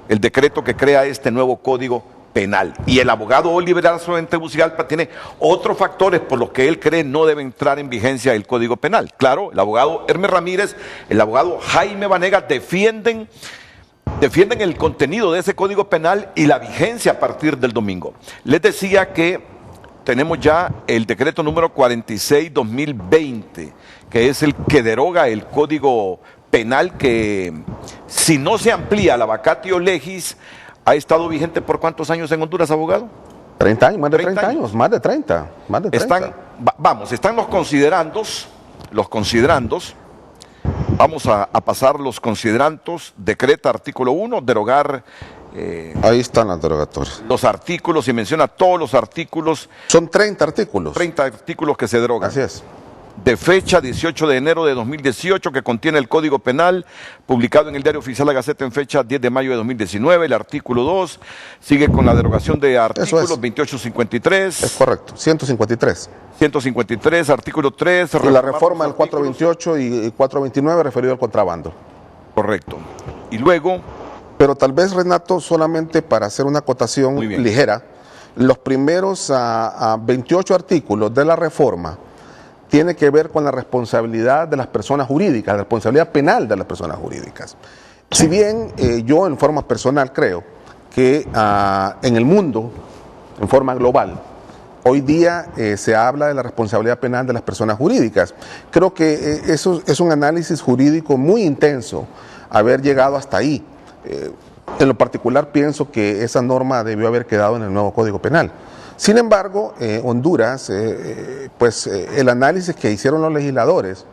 el decreto que crea este nuevo Código Penal. Y el abogado Oliver Erazo en Tegucigalpa tiene otros factores por los que él cree no debe entrar en vigencia el Código Penal. Claro, el abogado Hermes Ramírez, el abogado Jaime Vanegas defienden el contenido de ese Código Penal y la vigencia a partir del domingo. Les decía que tenemos ya el decreto número 46/2020, que es el que deroga el Código Penal, que si no se amplía la vacatio legis, ha estado vigente por ¿cuántos años en Honduras, abogado? 30 años, más de 30 años, más de 30. Están los considerandos. Vamos a pasar los considerandos. Decreta artículo 1, derogar. Ahí están las derogatorias. Los artículos, y menciona todos los artículos. Son 30 artículos. 30 artículos que se derogan. Así es. De fecha 18 de enero de 2018, que contiene el Código Penal, publicado en el Diario Oficial La Gaceta en fecha 10 de mayo de 2019. El artículo 2 sigue con la derogación de artículos 2853. Es correcto, 153. 153, artículo 3. Y la reforma del 428 y 429 referido al contrabando. Correcto. Y luego... Pero tal vez, Renato, solamente para hacer una acotación ligera, los primeros 28 artículos de la reforma tiene que ver con la responsabilidad de las personas jurídicas, la responsabilidad penal de las personas jurídicas. Si bien yo en forma personal creo que en el mundo, en forma global, hoy día se habla de la responsabilidad penal de las personas jurídicas. Creo que eso es un análisis jurídico muy intenso, haber llegado hasta ahí. En lo particular pienso que esa norma debió haber quedado en el nuevo Código Penal. Sin embargo, Honduras, el análisis que hicieron los legisladores,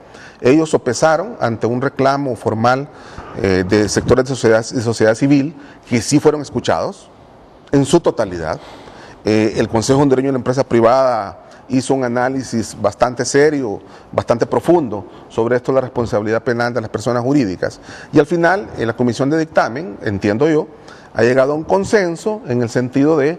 ellos sopesaron ante un reclamo formal de sectores de sociedad civil que sí fueron escuchados en su totalidad. El Consejo Hondureño de la Empresa Privada hizo un análisis bastante serio, bastante profundo sobre esto de la responsabilidad penal de las personas jurídicas. Y al final, la comisión de dictamen, entiendo yo, ha llegado a un consenso en el sentido de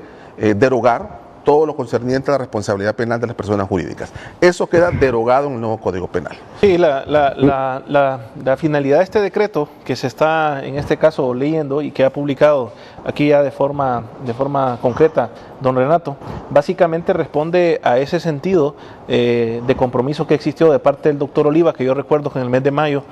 derogar todo lo concerniente a la responsabilidad penal de las personas jurídicas. Eso queda derogado en el nuevo Código Penal. Sí, la finalidad de este decreto que se está en este caso leyendo y que ha publicado aquí ya de forma concreta don Renato, básicamente responde a ese sentido de compromiso que existió de parte del doctor Oliva, que yo recuerdo que en el mes de mayo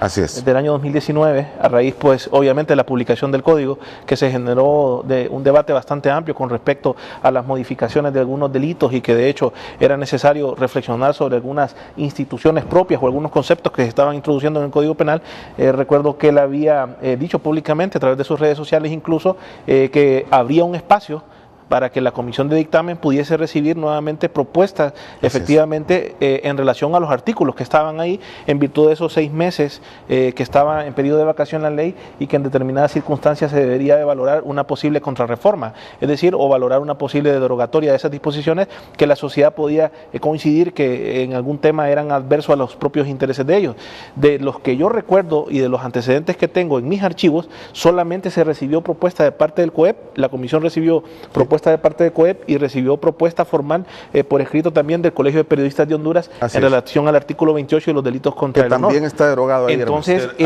del año 2019, a raíz pues obviamente de la publicación del código, que se generó un debate bastante amplio con respecto a las modificaciones de algunos delitos y que de hecho era necesario reflexionar sobre algunas instituciones propias o algunos conceptos que se estaban introduciendo en el Código Penal. Recuerdo que él había dicho públicamente a través de sus redes sociales incluso que habría un espacio para que la comisión de dictamen pudiese recibir nuevamente propuestas efectivamente en relación a los artículos que estaban ahí en virtud de esos 6 meses que estaba en periodo de vacación la ley y que en determinadas circunstancias se debería de valorar una posible contrarreforma, es decir, o valorar una posible derogatoria de esas disposiciones que la sociedad podía coincidir que en algún tema eran adversos a los propios intereses de ellos. De los que yo recuerdo y de los antecedentes que tengo en mis archivos, solamente se recibió propuesta de parte del COEP, la comisión recibió propuesta de parte de COEP y recibió propuesta formal por escrito también del Colegio de Periodistas de Honduras en relación al artículo 28 de los delitos contra el honor. También está derogado ahí. Entonces, ahí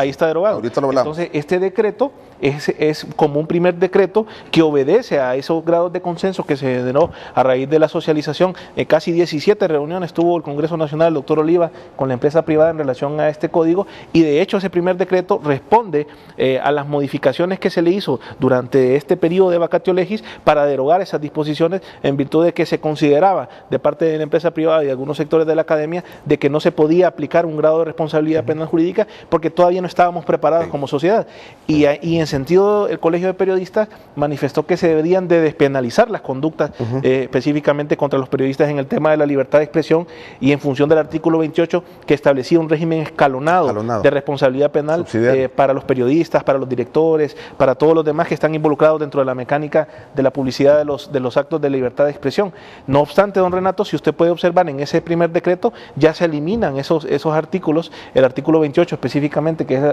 está derogado. Ahorita lo hablamos. Entonces, este decreto es como un primer decreto que obedece a esos grados de consenso que se generó a raíz de la socialización. En casi 17 reuniones tuvo el Congreso Nacional, el doctor Oliva, con la empresa privada en relación a este código, y de hecho ese primer decreto responde a las modificaciones que se le hizo durante este periodo de vacatio legis para derogar esas disposiciones en virtud de que se consideraba de parte de la empresa privada y de algunos sectores de la academia de que no se podía aplicar un grado de responsabilidad penal jurídica porque todavía no estábamos preparados como sociedad. Y en sentido, el Colegio de Periodistas manifestó que se deberían de despenalizar las conductas específicamente contra los periodistas en el tema de la libertad de expresión y en función del artículo 28 que establecía un régimen escalonado de responsabilidad penal para los periodistas, para los directores, para todos los demás que están involucrados dentro de la mecánica de la publicidad de los actos de libertad de expresión. No obstante, don Renato, si usted puede observar en ese primer decreto ya se eliminan esos artículos, el artículo 28 específicamente, que es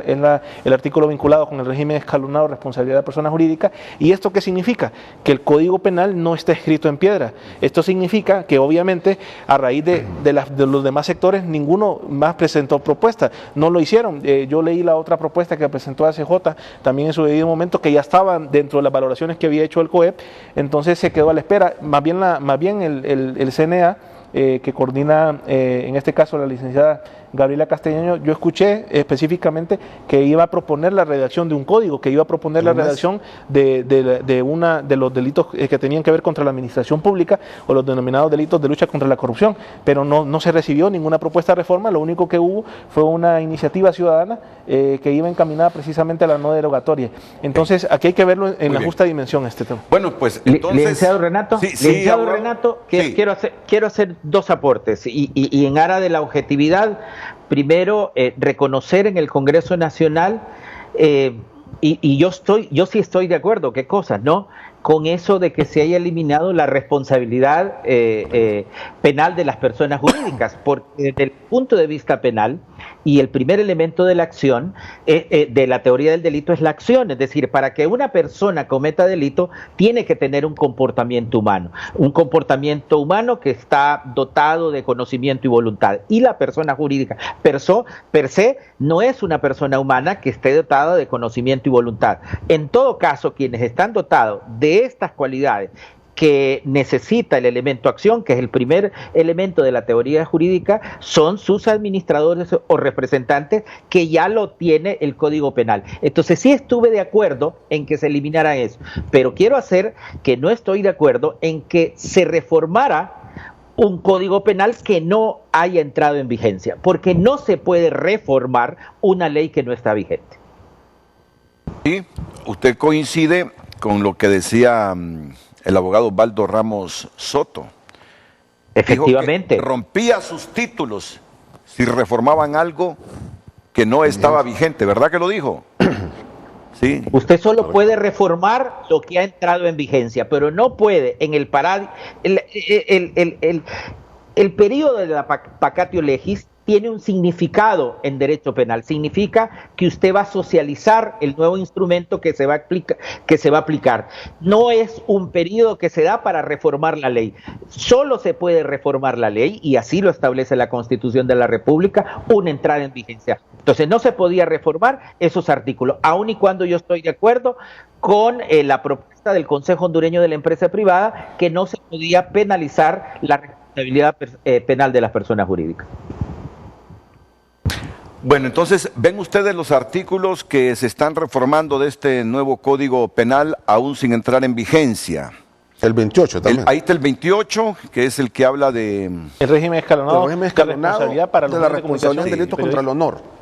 el artículo vinculado con el régimen escalonado de responsabilidad de persona jurídica. ¿Y esto qué significa? Que el Código Penal no está escrito en piedra. Esto significa que obviamente a raíz de los demás sectores ninguno más presentó propuesta. No lo hicieron. Yo leí la otra propuesta que presentó ACJ también en su debido momento, que ya estaban dentro de las valoraciones que había hecho el COEP, entonces se quedó a la espera. Más bien el CNA, que coordina en este caso la licenciada Gabriela Castellaño, yo escuché específicamente que iba a proponer la redacción de un código, que iba a proponer la redacción de los delitos que tenían que ver contra la administración pública o los denominados delitos de lucha contra la corrupción, pero no se recibió ninguna propuesta de reforma. Lo único que hubo fue una iniciativa ciudadana que iba encaminada precisamente a la no derogatoria. Entonces aquí hay que verlo en la justa dimensión este tema. Bueno, pues entonces... Licenciado Renato, quiero hacer 2 aportes y en aras de la objetividad. Primero, reconocer en el Congreso Nacional, y yo sí estoy de acuerdo, ¿qué cosas, no? Con eso de que se haya eliminado la responsabilidad penal de las personas jurídicas, porque desde el punto de vista penal, y el primer elemento de la acción, de la teoría del delito es la acción, es decir, para que una persona cometa delito, tiene que tener un comportamiento humano que está dotado de conocimiento y voluntad, y la persona jurídica per se no es una persona humana que esté dotada de conocimiento y voluntad. En todo caso, quienes están dotados de estas cualidades que necesita el elemento acción, que es el primer elemento de la teoría jurídica, son sus administradores o representantes, que ya lo tiene el Código Penal. Entonces sí estuve de acuerdo en que se eliminara eso, pero quiero hacer que no estoy de acuerdo en que se reformara un Código Penal que no haya entrado en vigencia, porque no se puede reformar una ley que no está vigente. Y usted coincide con lo que decía el abogado Osvaldo Ramos Soto. Efectivamente. Dijo que rompía sus títulos si reformaban algo que no estaba vigente, ¿verdad que lo dijo? Sí. Usted solo puede reformar lo que ha entrado en vigencia, pero no puede en el periodo de la vacatio legis tiene un significado en derecho penal. Significa que usted va a socializar el nuevo instrumento que se va a aplicar. No es un periodo que se da para reformar la ley. Solo se puede reformar la ley, y así lo establece la Constitución de la República, una entrada en vigencia. Entonces no se podía reformar esos artículos, aun y cuando yo estoy de acuerdo con la propuesta del Consejo Hondureño de la Empresa Privada, que no se podía penalizar la responsabilidad penal de las personas jurídicas. Bueno, entonces, ¿ven ustedes los artículos que se están reformando de este nuevo Código Penal aún sin entrar en vigencia? El 28 también. Ahí está el 28, que es el que habla de... El régimen escalonado, El régimen escalonado de responsabilidad para los de la medios de responsabilidad comunicación en delitos contra el honor.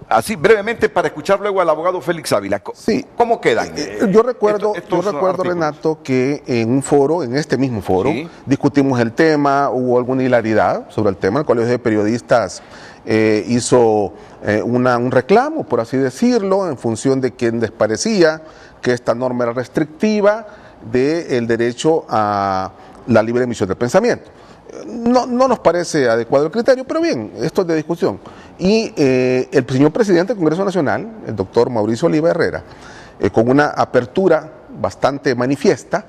Así, brevemente, para escuchar luego al abogado Félix Ávila. Sí. ¿Cómo quedan? Yo recuerdo, estos artículos? Renato, que en un foro, en este mismo foro, Sí. discutimos el tema, hubo alguna hilaridad sobre el tema. El Colegio de Periodistas hizo un reclamo, por así decirlo, en función de quien les parecía que esta norma era restrictiva del derecho a la libre emisión del pensamiento. No nos parece adecuado el criterio, pero bien, esto es de discusión. Y el señor presidente del Congreso Nacional, el doctor Mauricio Oliva Herrera, con una apertura bastante manifiesta,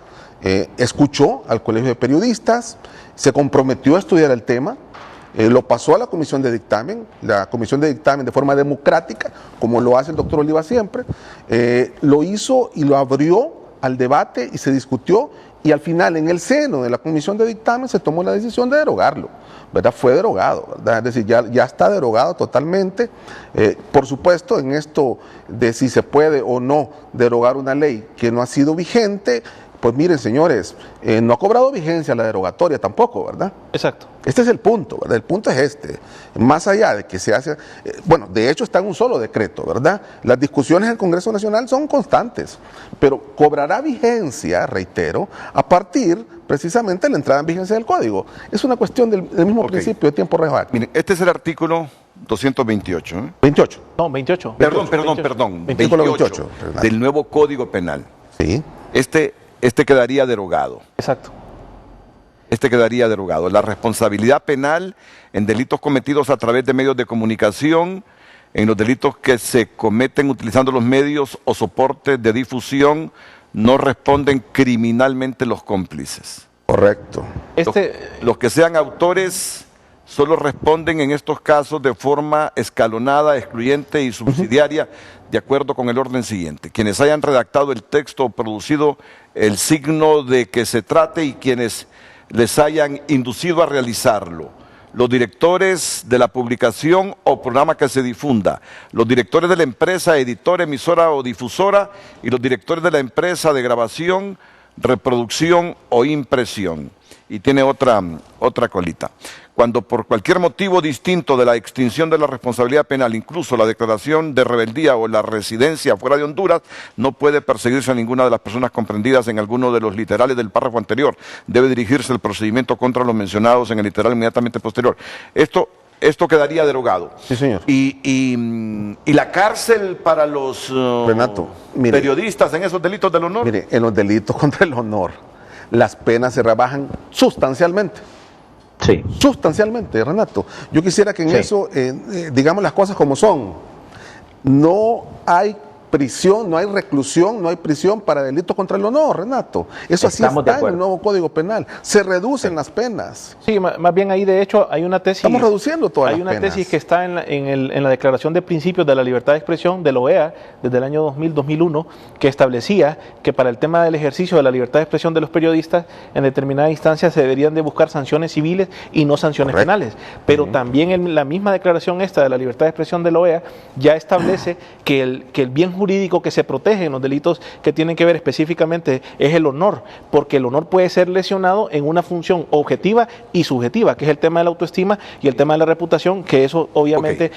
escuchó al Colegio de Periodistas, se comprometió a estudiar el tema, lo pasó a la comisión de dictamen, la comisión de dictamen de forma democrática, como lo hace el doctor Oliva siempre, lo hizo y lo abrió al debate y se discutió, y al final en el seno de la comisión de dictamen se tomó la decisión de derogarlo, ¿verdad? Fue derogado, ¿verdad? Es decir, ya está derogado totalmente. Por supuesto, en esto de si se puede o no derogar una ley que no ha sido vigente, pues miren, señores, no ha cobrado vigencia la derogatoria tampoco, ¿verdad? Exacto. Este es el punto, ¿verdad? El punto es este. Más allá de que se hace... bueno, de hecho está en un solo decreto, ¿verdad? Las discusiones en el Congreso Nacional son constantes, pero cobrará vigencia, reitero, a partir precisamente de la entrada en vigencia del Código. Es una cuestión del mismo principio de tiempo real. Miren, este es el artículo 228. 28. No, 28. Perdón. 28 del nuevo Código Penal. Sí. Este quedaría derogado. Exacto. Este quedaría derogado. La responsabilidad penal en delitos cometidos a través de medios de comunicación, en los delitos que se cometen utilizando los medios o soportes de difusión, no responden criminalmente los cómplices. Correcto. Los que sean autores solo responden en estos casos de forma escalonada, excluyente y subsidiaria, de acuerdo con el orden siguiente: quienes hayan redactado el texto o producido el signo de que se trate y quienes les hayan inducido a realizarlo, los directores de la publicación o programa que se difunda, los directores de la empresa, editora, emisora o difusora, y los directores de la empresa de grabación, reproducción o impresión. Y tiene otra colita. Cuando por cualquier motivo distinto de la extinción de la responsabilidad penal, incluso la declaración de rebeldía o la residencia fuera de Honduras, no puede perseguirse a ninguna de las personas comprendidas en alguno de los literales del párrafo anterior. Debe dirigirse el procedimiento contra los mencionados en el literal inmediatamente posterior. Esto quedaría derogado. Sí, señor. Y la cárcel para los Renato, mire, periodistas en esos delitos del honor. Mire, en los delitos contra el honor, las penas se rebajan sustancialmente. Sí. Sustancialmente, Renato. Yo quisiera que en eso, digamos las cosas como son. No hay prisión, no hay reclusión, no hay prisión para delitos contra el honor, Renato. Eso así está en el nuevo Código Penal. Se reducen las penas. Sí, más bien ahí de hecho hay una tesis. Estamos reduciendo todas las penas. Hay una tesis que está en la Declaración de Principios de la Libertad de Expresión de la OEA desde el año 2000-2001, que establecía que para el tema del ejercicio de la libertad de expresión de los periodistas, en determinadas instancias se deberían de buscar sanciones civiles y no sanciones penales. Pero también en la misma declaración esta de la libertad de expresión de la OEA ya establece que el bien jurídico que se protege en los delitos que tienen que ver específicamente es el honor, porque el honor puede ser lesionado en una función objetiva y subjetiva, que es el tema de la autoestima y el tema de la reputación, que eso obviamente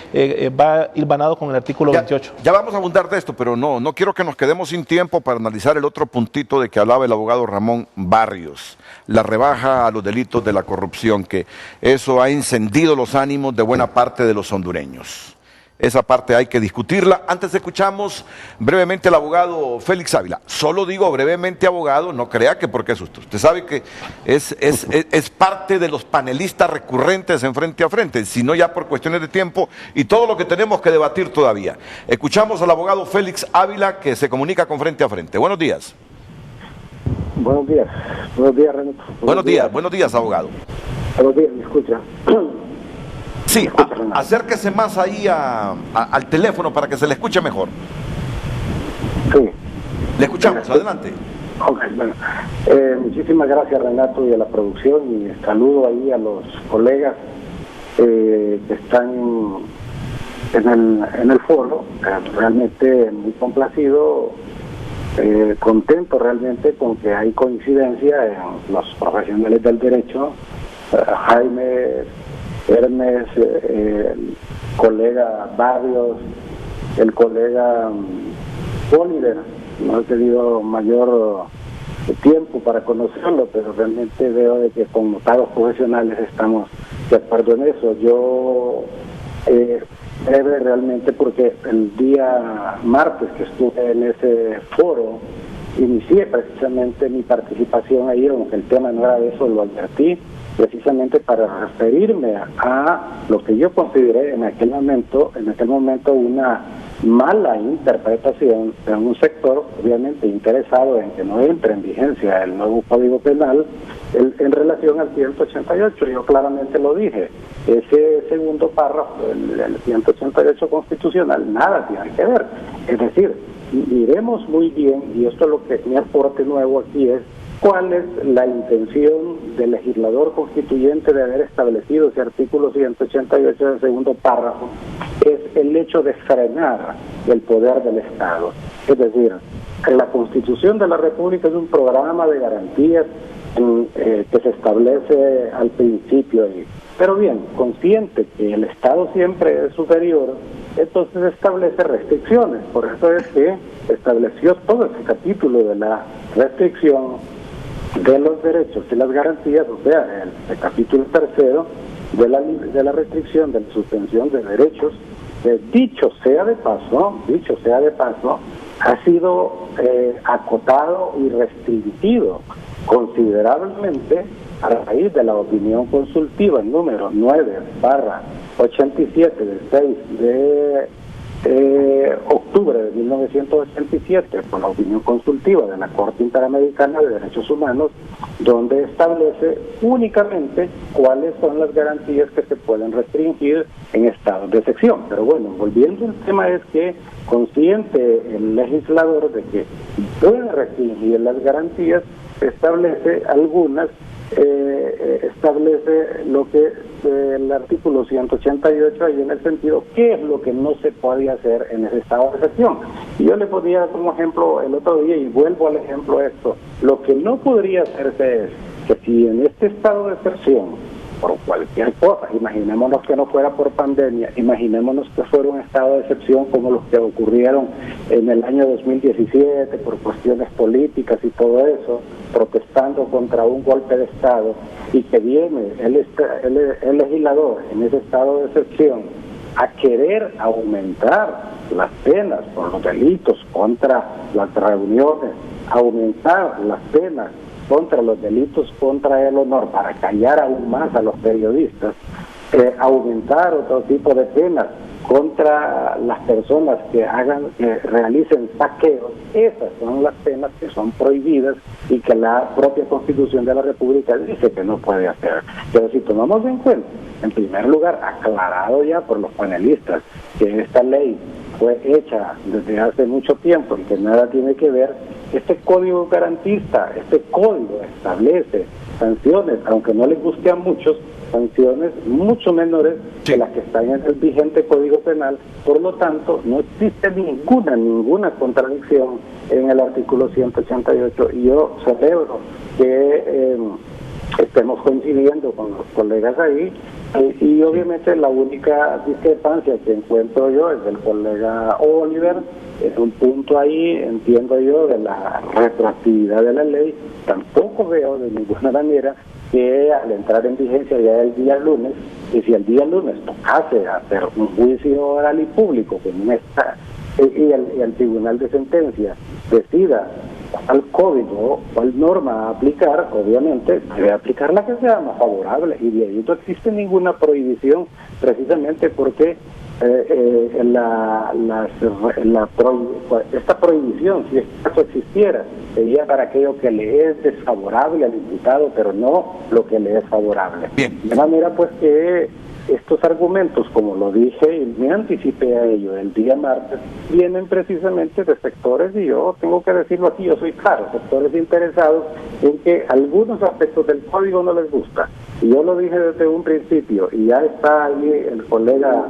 va hilvanado con el artículo 28. Ya vamos a abundar de esto, pero no quiero que nos quedemos sin tiempo para analizar el otro puntito de que hablaba el abogado Ramón Barrios, la rebaja a los delitos de la corrupción, que eso ha encendido los ánimos de buena parte de los hondureños. esa parte hay que discutirla. Antes escuchamos brevemente al abogado Félix Ávila. Solo digo brevemente, abogado, no crea que porque es usted. Usted sabe que es parte de los panelistas recurrentes en Frente a Frente, sino ya por cuestiones de tiempo y todo lo que tenemos que debatir todavía. Escuchamos al abogado Félix Ávila, que se comunica con Frente a Frente. Buenos días. Buenos días, Renato. Buenos días, abogado. Buenos días, ¿me escucha? Sí, acérquese más ahí al teléfono para que se le escuche mejor. Sí. Le escuchamos, adelante. Ok, bueno. Muchísimas gracias, Renato, y a la producción, y saludo ahí a los colegas que están en el foro. Realmente muy complacido, contento realmente con que hay coincidencia en los profesionales del derecho. Jaime, Hermes, el colega Barrios, el colega Oliver. No he tenido mayor tiempo para conocerlo, pero realmente veo de que con notados profesionales estamos de acuerdo en eso. Yo breve realmente, porque el día martes que estuve en ese foro inicié precisamente mi participación ahí, aunque el tema no era eso, lo advertí precisamente para referirme a lo que yo consideré en aquel momento una mala interpretación de un sector obviamente interesado en que no entre en vigencia el nuevo Código Penal en relación al 188. Yo claramente lo dije, ese segundo párrafo, el 188 constitucional, nada tiene que ver. Es decir, miremos muy bien, y esto es lo que mi aporte nuevo aquí es, cuál es la intención del legislador constituyente de haber establecido ese artículo 188 del segundo párrafo. Es el hecho de frenar el poder del Estado. Es decir, la Constitución de la República es un programa de garantías que se establece al principio, pero bien, consciente que el Estado siempre es superior, entonces establece restricciones. Por eso es que estableció todo ese capítulo de la restricción de los derechos y las garantías, o sea, el capítulo tercero de la restricción de la suspensión de derechos. Dicho sea de paso, ha sido acotado y restringido considerablemente a raíz de la opinión consultiva número 9/87 del 6 de octubre de 1987, por la opinión consultiva de la Corte Interamericana de Derechos Humanos, donde establece únicamente cuáles son las garantías que se pueden restringir en estados de excepción. Pero bueno, volviendo al tema, es que consciente el legislador de que puede restringir las garantías, establece algunas, establece lo que el artículo 188 ahí en el sentido qué es lo que no se podía hacer en ese estado de excepción. Y yo le ponía como ejemplo el otro día, y vuelvo al ejemplo esto, lo que no podría hacerse es que si en este estado de excepción, por cualquier cosa, imaginémonos que no fuera por pandemia, imaginémonos que fuera un estado de excepción como los que ocurrieron en el año 2017 por cuestiones políticas y todo eso, protestando contra un golpe de Estado, y que viene el legislador en ese estado de excepción a querer aumentar las penas por los delitos contra las reuniones, aumentar las penas contra los delitos contra el honor para callar aún más a los periodistas, aumentar otro tipo de penas contra las personas que realicen saqueos. Esas son las penas que son prohibidas y que la propia Constitución de la República dice que no puede hacer. Pero si tomamos en cuenta, en primer lugar, aclarado ya por los panelistas, que esta ley fue hecha desde hace mucho tiempo y que nada tiene que ver, este código garantista, este código establece sanciones, aunque no les guste a muchos, sanciones mucho menores que las que están en el vigente Código Penal. Por lo tanto, no existe ninguna contradicción en el artículo 188, y yo celebro que estemos coincidiendo con los colegas ahí, y obviamente la única discrepancia que encuentro yo es del colega Oliver. Es un punto ahí, entiendo yo, de la retroactividad de la ley. Tampoco veo de ninguna manera que al entrar en vigencia ya el día lunes, y si el día lunes tocase hacer un juicio oral y público y el tribunal de sentencia decida cuál código, cuál norma aplicar, obviamente debe aplicar la que sea más favorable, y de ahí no existe ninguna prohibición, precisamente porque esta prohibición, si esto existiera, sería para aquello que le es desfavorable al imputado, pero no lo que le es favorable. Bien. De manera pues que estos argumentos, como lo dije y me anticipé a ello el día martes, vienen precisamente de sectores, y yo tengo que decirlo aquí, yo soy claro, sectores interesados en que algunos aspectos del código no les gusta. Y yo lo dije desde un principio, y ya está ahí el colega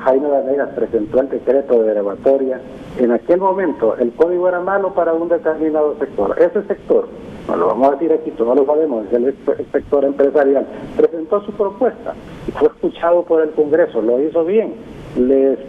Jaime Vanegas presentó el decreto de derogatoria. En aquel momento el código era malo para un determinado sector. Ese sector, no lo vamos a decir aquí, todos lo sabemos, es el sector empresarial, presentó su propuesta y fue escuchado por el Congreso, lo hizo bien, les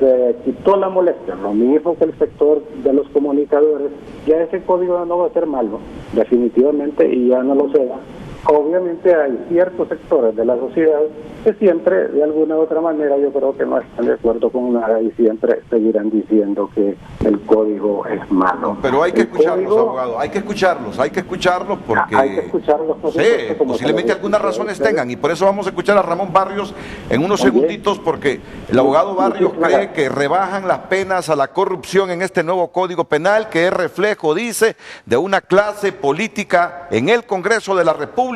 quitó la molestia, lo mismo que el sector de los comunicadores. Ya ese código no va a ser malo, definitivamente, y ya no lo será. Obviamente hay ciertos sectores de la sociedad que siempre, de alguna u otra manera, yo creo que no están de acuerdo con nada y siempre seguirán diciendo que el código es malo. Pero hay que escucharlos, abogado, hay que escucharlos porque... Hay que escucharlos. Sí, posiblemente algunas razones tengan, y por eso vamos a escuchar a Ramón Barrios en unos segunditos, porque el abogado Barrios cree que rebajan las penas a la corrupción en este nuevo Código Penal, que es reflejo, dice, de una clase política en el Congreso de la República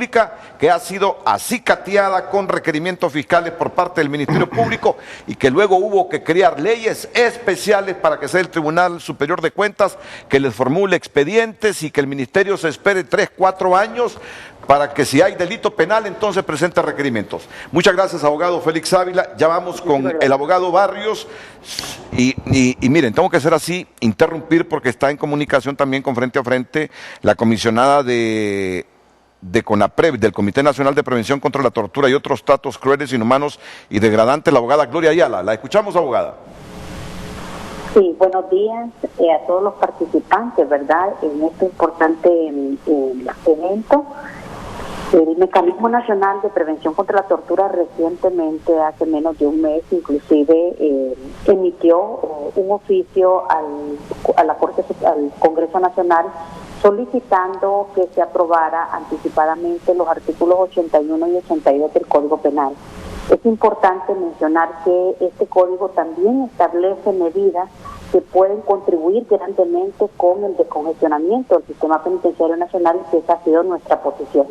que ha sido acicateada con requerimientos fiscales por parte del Ministerio Público, y que luego hubo que crear leyes especiales para que sea el Tribunal Superior de Cuentas que les formule expedientes, y que el Ministerio se espere 3, 4 años para que, si hay delito penal, entonces presente requerimientos. Muchas gracias, abogado Félix Ávila. Ya vamos con el abogado Barrios. Y miren, tengo que hacer así, interrumpir, porque está en comunicación también con Frente a Frente la comisionada de CONAPREV, del Comité Nacional de Prevención contra la Tortura y otros tratos crueles, inhumanos y degradantes, la abogada Gloria Ayala. La escuchamos, abogada. Sí, buenos días a todos los participantes, ¿verdad?, en este importante evento. El Mecanismo Nacional de Prevención contra la Tortura recientemente, hace menos de un mes, inclusive emitió un oficio al Congreso Nacional solicitando que se aprobara anticipadamente los artículos 81 y 82 del Código Penal. Es importante mencionar que este código también establece medidas que pueden contribuir grandemente con el descongestionamiento del sistema penitenciario nacional, y que esa ha sido nuestra posición.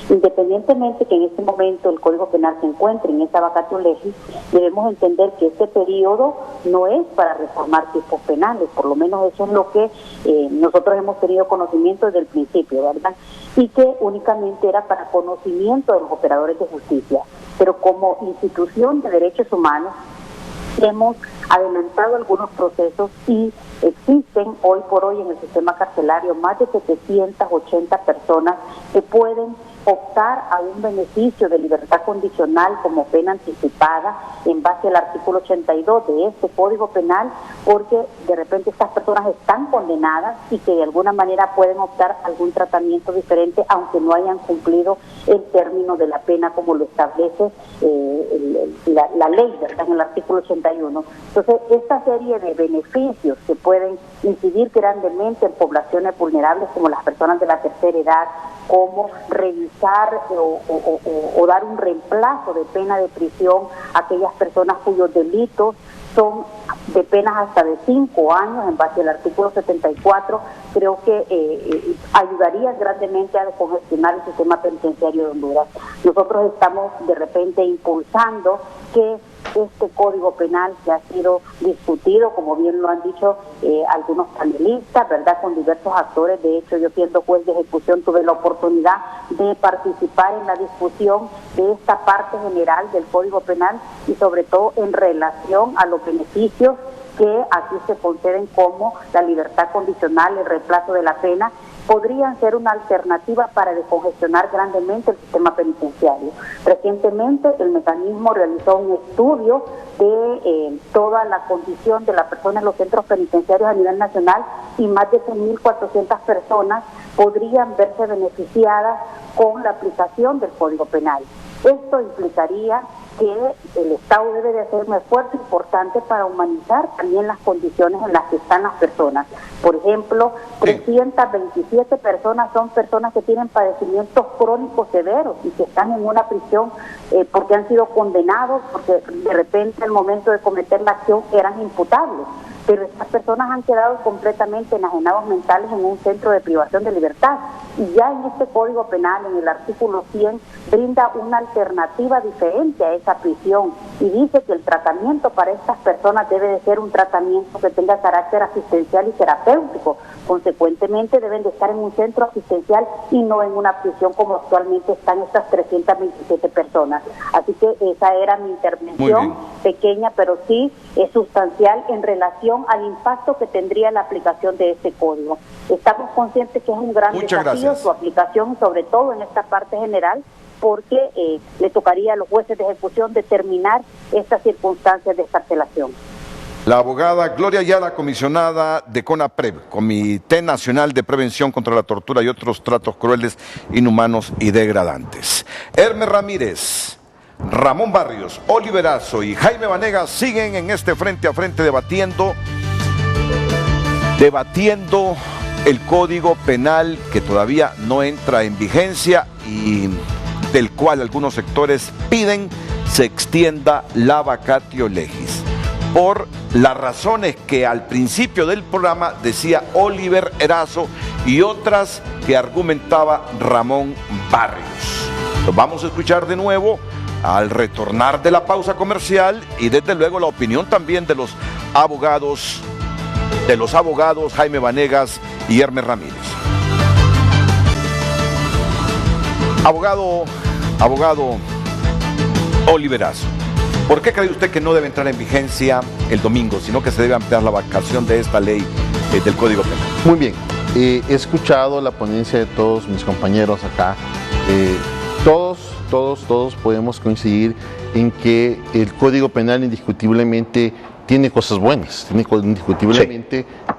Independientemente que en este momento el Código Penal se encuentre en esta vacatio legis, debemos entender que este periodo no es para reformar tipos penales, por lo menos eso es lo que nosotros hemos tenido conocimiento desde el principio, ¿verdad? Y que únicamente era para conocimiento de los operadores de justicia. Pero como institución de derechos humanos, hemos adelantado algunos procesos y existen hoy por hoy en el sistema carcelario más de 780 personas que pueden optar a un beneficio de libertad condicional como pena anticipada en base al artículo 82 de este Código Penal, porque de repente estas personas están condenadas y que de alguna manera pueden optar a algún tratamiento diferente aunque no hayan cumplido el término de la pena como lo establece la ley, ¿verdad?, en el artículo 81. Entonces, esta serie de beneficios que pueden incidir grandemente en poblaciones vulnerables como las personas de la tercera edad, como revisar o dar un reemplazo de pena de prisión a aquellas personas cuyos delitos son de penas hasta de 5 años en base al artículo 74, creo que ayudaría grandemente a descongestionar el sistema penitenciario de Honduras. Nosotros estamos de repente impulsando que este Código Penal, que ha sido discutido, como bien lo han dicho algunos panelistas, ¿verdad?, con diversos actores. De hecho, yo, siendo juez de ejecución, tuve la oportunidad de participar en la discusión de esta parte general del Código Penal, y sobre todo en relación a los beneficios que aquí se conceden, como la libertad condicional, el reemplazo de la pena, podrían ser una alternativa para descongestionar grandemente el sistema penitenciario. Recientemente el mecanismo realizó un estudio de toda la condición de la persona en los centros penitenciarios a nivel nacional, y más de 6.400 personas podrían verse beneficiadas con la aplicación del Código Penal. Esto implicaría que el Estado debe de hacer un esfuerzo importante para humanizar también las condiciones en las que están las personas. Por ejemplo, 327 personas son personas que tienen padecimientos crónicos severos y que están en una prisión porque han sido condenados, porque de repente al momento de cometer la acción eran imputables. Pero estas personas han quedado completamente enajenados mentales en un centro de privación de libertad. Y ya en este Código Penal, en el artículo 100, brinda una alternativa diferente a esa prisión y dice que el tratamiento para estas personas debe de ser un tratamiento que tenga carácter asistencial y terapéutico. Consecuentemente deben de estar en un centro asistencial y no en una prisión como actualmente están estas 327 personas. Así que esa era mi intervención, pequeña, pero sí es sustancial en relación al impacto que tendría la aplicación de este código. Estamos conscientes que es un gran desafío su aplicación, sobre todo en esta parte general, porque le tocaría a los jueces de ejecución determinar estas circunstancias de excarcelación. La abogada Gloria Ayala, comisionada de CONAPREV, Comité Nacional de Prevención contra la Tortura y otros tratos crueles, inhumanos y degradantes. Hermes Ramírez, Ramón Barrios, Oliver Erazo y Jaime Vanegas siguen en este frente a frente debatiendo el Código Penal que todavía no entra en vigencia y del cual algunos sectores piden se extienda la vacatio legis, por las razones que al principio del programa decía Oliver Erazo y otras que argumentaba Ramón Barrios. Los vamos a escuchar de nuevo al retornar de la pausa comercial y desde luego la opinión también de los abogados Jaime Vanegas y Hermes Ramírez. Abogado Oliver Erazo, ¿por qué cree usted que no debe entrar en vigencia el domingo, sino que se debe ampliar la vacación de esta ley del Código Penal? Muy bien, he escuchado la ponencia de todos mis compañeros acá. Todos podemos coincidir en que el Código Penal indiscutiblemente tiene cosas buenas,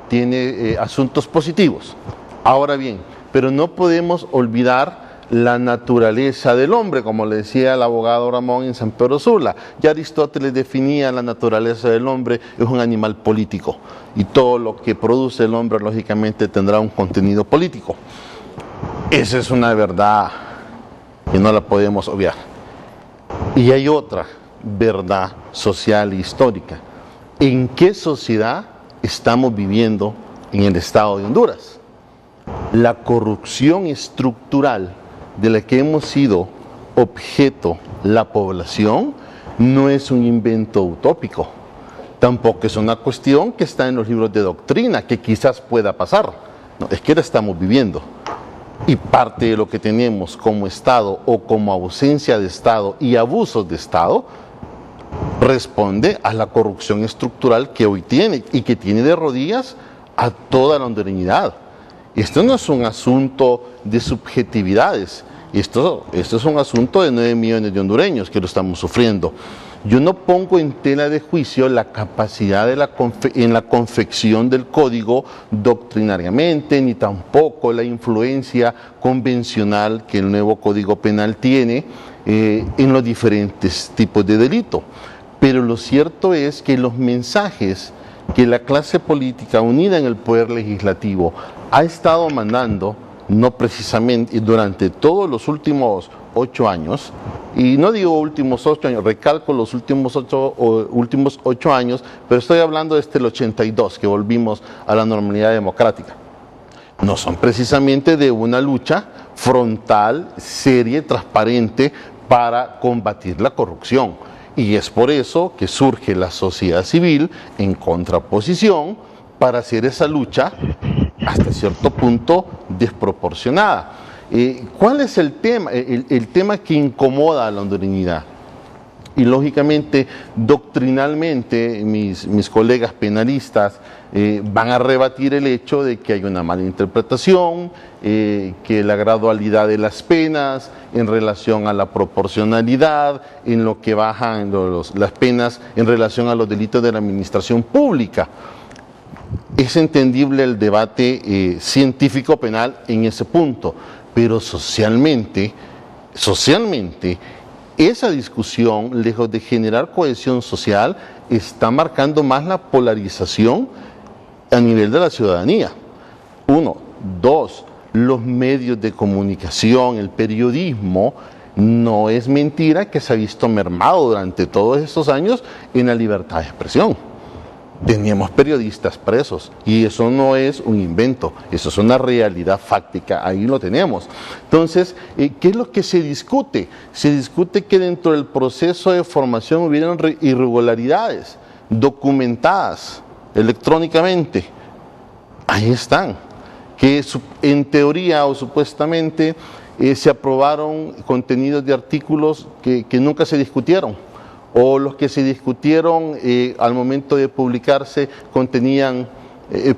tiene asuntos positivos. Ahora bien, pero no podemos olvidar la naturaleza del hombre, como le decía el abogado Ramón en San Pedro Sula. Ya Aristóteles definía la naturaleza del hombre, es un animal político, y todo lo que produce el hombre lógicamente tendrá un contenido político. Esa es una verdad que no la podemos obviar. Y hay otra verdad social e histórica. ¿En qué sociedad estamos viviendo en el estado de Honduras? La corrupción estructural de la que hemos sido objeto la población no es un invento utópico, tampoco es una cuestión que está en los libros de doctrina, que quizás pueda pasar, no, es que la estamos viviendo. Y parte de lo que tenemos como Estado o como ausencia de Estado y abusos de Estado responde a la corrupción estructural que hoy tiene y que tiene de rodillas a toda la hondureñidad. Esto no es un asunto de subjetividades, esto es un asunto de 9 millones de hondureños que lo estamos sufriendo. Yo no pongo en tela de juicio la capacidad en la confección del código doctrinariamente, ni tampoco la influencia convencional que el nuevo Código Penal tiene en los diferentes tipos de delito. Pero lo cierto es que los mensajes que la clase política unida en el poder legislativo ha estado mandando, no precisamente durante todos los últimos 8 años, y no digo últimos 8 años, recalco los últimos 8 años, pero estoy hablando desde el 82, que volvimos a la normalidad democrática. No son precisamente de una lucha frontal, seria y transparente para combatir la corrupción. Y es por eso que surge la sociedad civil en contraposición para hacer esa lucha hasta cierto punto desproporcionada. ¿Cuál es el tema? El tema que incomoda a la hondureñidad. Y lógicamente, doctrinalmente, mis colegas penalistas van a rebatir el hecho de que hay una mala interpretación, que la gradualidad de las penas en relación a la proporcionalidad, en lo que bajan las penas en relación a los delitos de la administración pública. Es entendible el debate científico penal en ese punto, pero socialmente, esa discusión, lejos de generar cohesión social, está marcando más la polarización a nivel de la ciudadanía. 1. 2. Los medios de comunicación, el periodismo, no es mentira que se ha visto mermado durante todos estos años en la libertad de expresión. Teníamos periodistas presos y eso no es un invento, eso es una realidad fáctica, ahí lo tenemos. Entonces, ¿qué es lo que se discute? Se discute que dentro del proceso de formación hubieron irregularidades documentadas electrónicamente. Ahí están, que en teoría o supuestamente se aprobaron contenidos de artículos que nunca se discutieron, o los que se discutieron al momento de publicarse contenían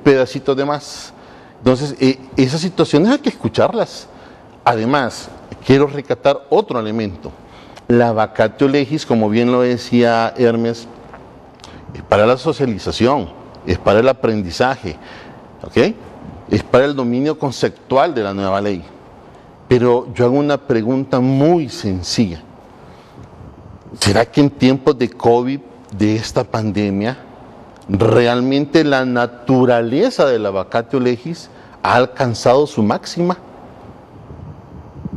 pedacitos de más. Entonces, esas situaciones hay que escucharlas. Además, quiero rescatar otro elemento. La vacatio legis, como bien lo decía Hermes, es para la socialización, es para el aprendizaje, ¿ok? Es para el dominio conceptual de la nueva ley. Pero yo hago una pregunta muy sencilla. ¿Será que en tiempos de COVID, de esta pandemia, realmente la naturaleza de la vacatio legis ha alcanzado su máxima?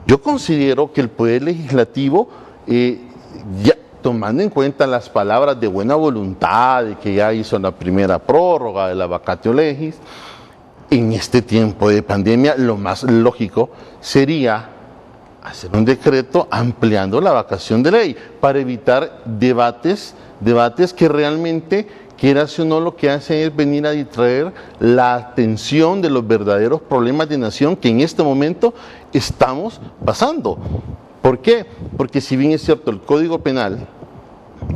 Yo considero que el Poder Legislativo, ya tomando en cuenta las palabras de buena voluntad, de que ya hizo la primera prórroga de la vacatio legis, en este tiempo de pandemia, lo más lógico sería hacer un decreto ampliando la vacación de ley para evitar debates que realmente, quieras o no, lo que hacen es venir a distraer la atención de los verdaderos problemas de nación que en este momento estamos pasando. ¿Por qué? Porque si bien es cierto, el Código Penal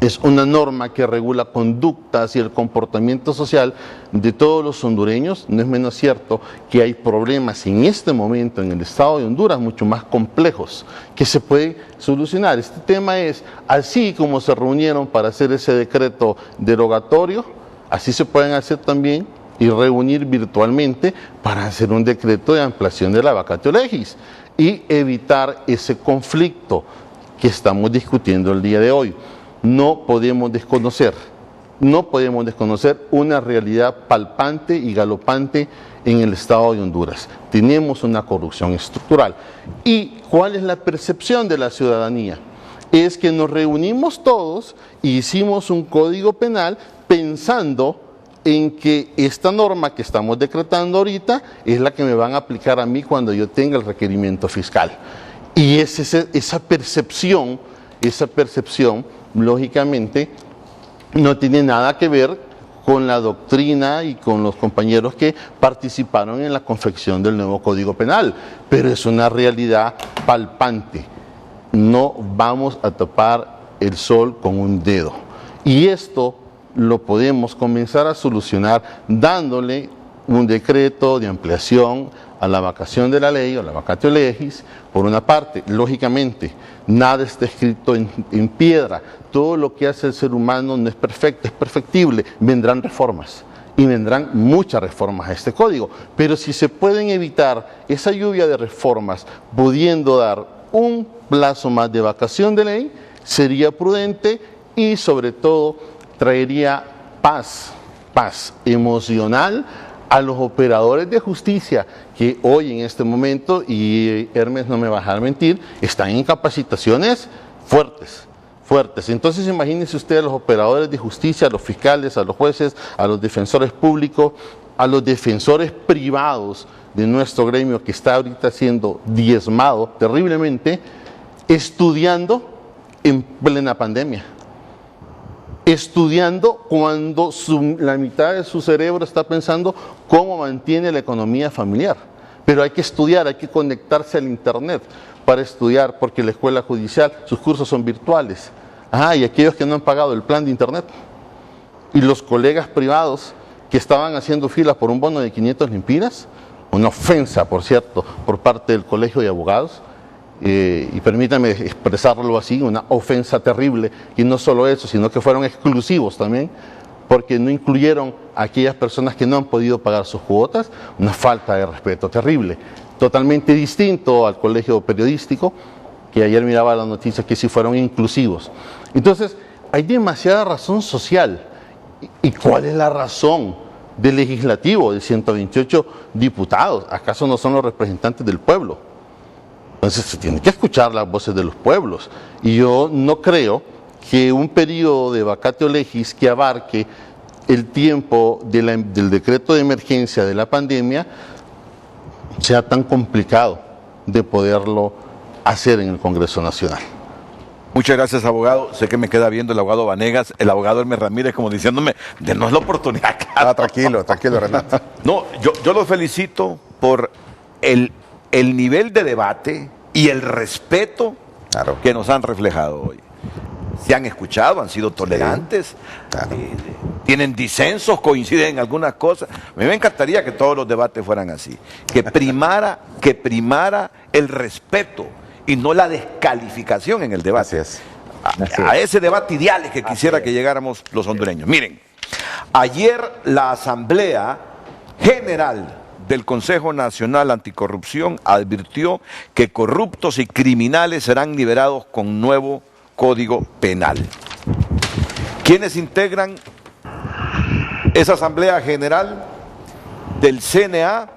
es una norma que regula conductas y el comportamiento social de todos los hondureños, no es menos cierto que hay problemas en este momento en el estado de Honduras mucho más complejos que se pueden solucionar. Este tema es, así como se reunieron para hacer ese decreto derogatorio, así se pueden hacer también y reunir virtualmente para hacer un decreto de ampliación de la vacatio legis y evitar ese conflicto que estamos discutiendo el día de hoy. No podemos desconocer una realidad palpante y galopante en el estado de Honduras. Tenemos una corrupción estructural. ¿Y cuál es la percepción de la ciudadanía? Es que nos reunimos todos e hicimos un código penal pensando en que esta norma que estamos decretando ahorita es la que me van a aplicar a mí cuando yo tenga el requerimiento fiscal. Y esa percepción, lógicamente, no tiene nada que ver con la doctrina y con los compañeros que participaron en la confección del nuevo Código Penal, pero es una realidad palpante. No vamos a tapar el sol con un dedo. Y esto lo podemos comenzar a solucionar dándole un decreto de ampliación a la vacación de la ley o la vacatio legis, por una parte. Lógicamente, nada está escrito en piedra. Todo lo que hace el ser humano no es perfecto, es perfectible. Vendrán reformas y vendrán muchas reformas a este código. Pero si se pueden evitar esa lluvia de reformas, pudiendo dar un plazo más de vacación de ley, sería prudente y sobre todo traería paz emocional a los operadores de justicia que hoy en este momento, y Hermes no me va a dejar mentir, están en capacitaciones fuertes. Entonces imagínense ustedes a los operadores de justicia, a los fiscales, a los jueces, a los defensores públicos, a los defensores privados de nuestro gremio que está ahorita siendo diezmado terriblemente, estudiando en plena pandemia. Estudiando cuando la mitad de su cerebro está pensando cómo mantiene la economía familiar. Pero hay que estudiar, hay que conectarse al internet para estudiar, porque la escuela judicial, sus cursos son virtuales. Y aquellos que no han pagado el plan de internet. Y los colegas privados que estaban haciendo filas por un bono de 500 lempiras, una ofensa, por cierto, por parte del Colegio de Abogados, y permítame expresarlo así, una ofensa terrible, y no solo eso, sino que fueron exclusivos también, porque no incluyeron a aquellas personas que no han podido pagar sus cuotas, una falta de respeto terrible. totalmente distinto al colegio periodístico, que ayer miraba las noticias que sí fueron inclusivos. Entonces, hay demasiada razón social. ¿Y cuál es la razón del legislativo de 128 diputados? ¿Acaso no son los representantes del pueblo? Entonces se tienen que escuchar las voces de los pueblos. Y yo no creo que un periodo de vacatio legis que abarque el tiempo del decreto de emergencia de la pandemia sea tan complicado de poderlo hacer en el Congreso Nacional. Muchas gracias, abogado. Sé que me queda viendo el abogado Vanegas, el abogado Hermes Ramírez, como diciéndome, denos la oportunidad. Tranquilo, Renato. No, yo los felicito por el nivel de debate y el respeto que nos han reflejado hoy. Se han escuchado, han sido tolerantes, tienen disensos, coinciden en algunas cosas. A mí me encantaría que todos los debates fueran así, que primara el respeto y no la descalificación en el debate. A ese debate ideal es que quisiera que llegáramos los hondureños. Miren, ayer la Asamblea General del Consejo Nacional Anticorrupción advirtió que corruptos y criminales serán liberados con nuevo Código Penal. ¿Quiénes integran esa Asamblea General del CNA?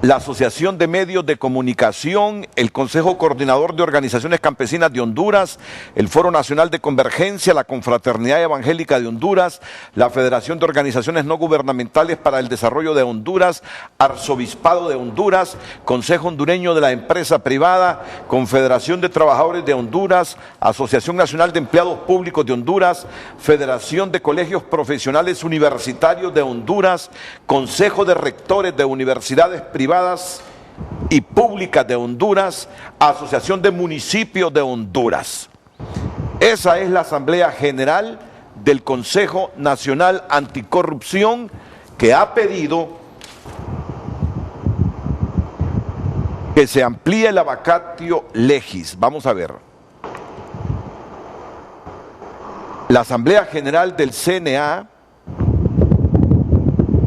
La Asociación de Medios de Comunicación, el Consejo Coordinador de Organizaciones Campesinas de Honduras, el Foro Nacional de Convergencia, la Confraternidad Evangélica de Honduras, la Federación de Organizaciones No Gubernamentales para el Desarrollo de Honduras, Arzobispado de Honduras, Consejo Hondureño de la Empresa Privada, Confederación de Trabajadores de Honduras, Asociación Nacional de Empleados Públicos de Honduras, Federación de Colegios Profesionales Universitarios de Honduras, Consejo de Rectores de Universidades Privadas y Públicas de Honduras, Asociación de Municipios de Honduras. Esa es la Asamblea General del Consejo Nacional Anticorrupción, que ha pedido que se amplíe la vacatio legis. Vamos a ver. La Asamblea General del CNA,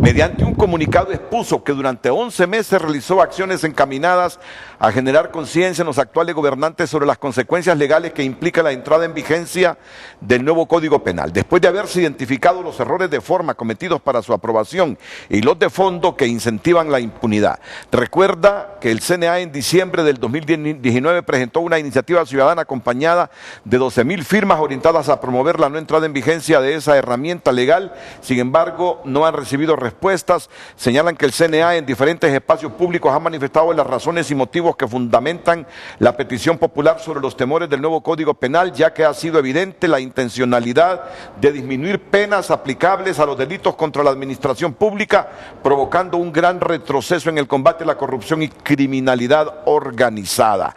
mediante un comunicado, expuso que durante 11 meses realizó acciones encaminadas a generar conciencia en los actuales gobernantes sobre las consecuencias legales que implica la entrada en vigencia del nuevo Código Penal. Después de haberse identificado los errores de forma cometidos para su aprobación y los de fondo que incentivan la impunidad. Recuerda que el CNA en diciembre del 2019 presentó una iniciativa ciudadana acompañada de 12,000 firmas orientadas a promover la no entrada en vigencia de esa herramienta legal. Sin embargo, no han recibido respuestas. Señalan que el CNA en diferentes espacios públicos ha manifestado las razones y motivos que fundamentan la petición popular sobre los temores del nuevo Código Penal, ya que ha sido evidente la intencionalidad de disminuir penas aplicables a los delitos contra la administración pública, provocando un gran retroceso en el combate a la corrupción y criminalidad organizada.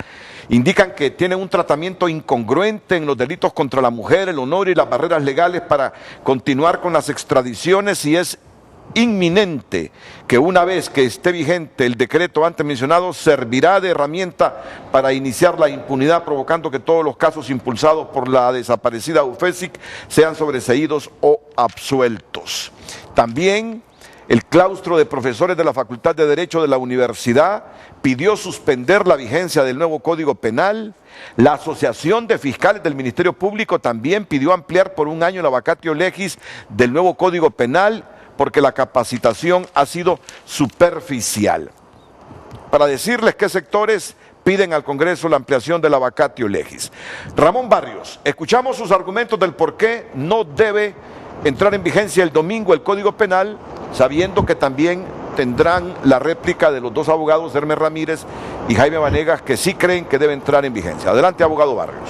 Indican que tienen un tratamiento incongruente en los delitos contra la mujer, el honor y las barreras legales para continuar con las extradiciones, y es inminente que una vez que esté vigente el decreto antes mencionado servirá de herramienta para iniciar la impunidad, provocando que todos los casos impulsados por la desaparecida UFESIC sean sobreseídos o absueltos. También el claustro de profesores de la Facultad de Derecho de la Universidad pidió suspender la vigencia del nuevo Código Penal. La Asociación de Fiscales del Ministerio Público también pidió ampliar por un año la vacatio legis del nuevo Código Penal, porque la capacitación ha sido superficial. Para decirles qué sectores piden al Congreso la ampliación de la vacatio legis. Ramón Barrios, escuchamos sus argumentos del por qué no debe entrar en vigencia el domingo el Código Penal, sabiendo que también tendrán la réplica de los dos abogados, Hermes Ramírez y Jaime Vanegas, que sí creen que debe entrar en vigencia. Adelante, abogado Barrios.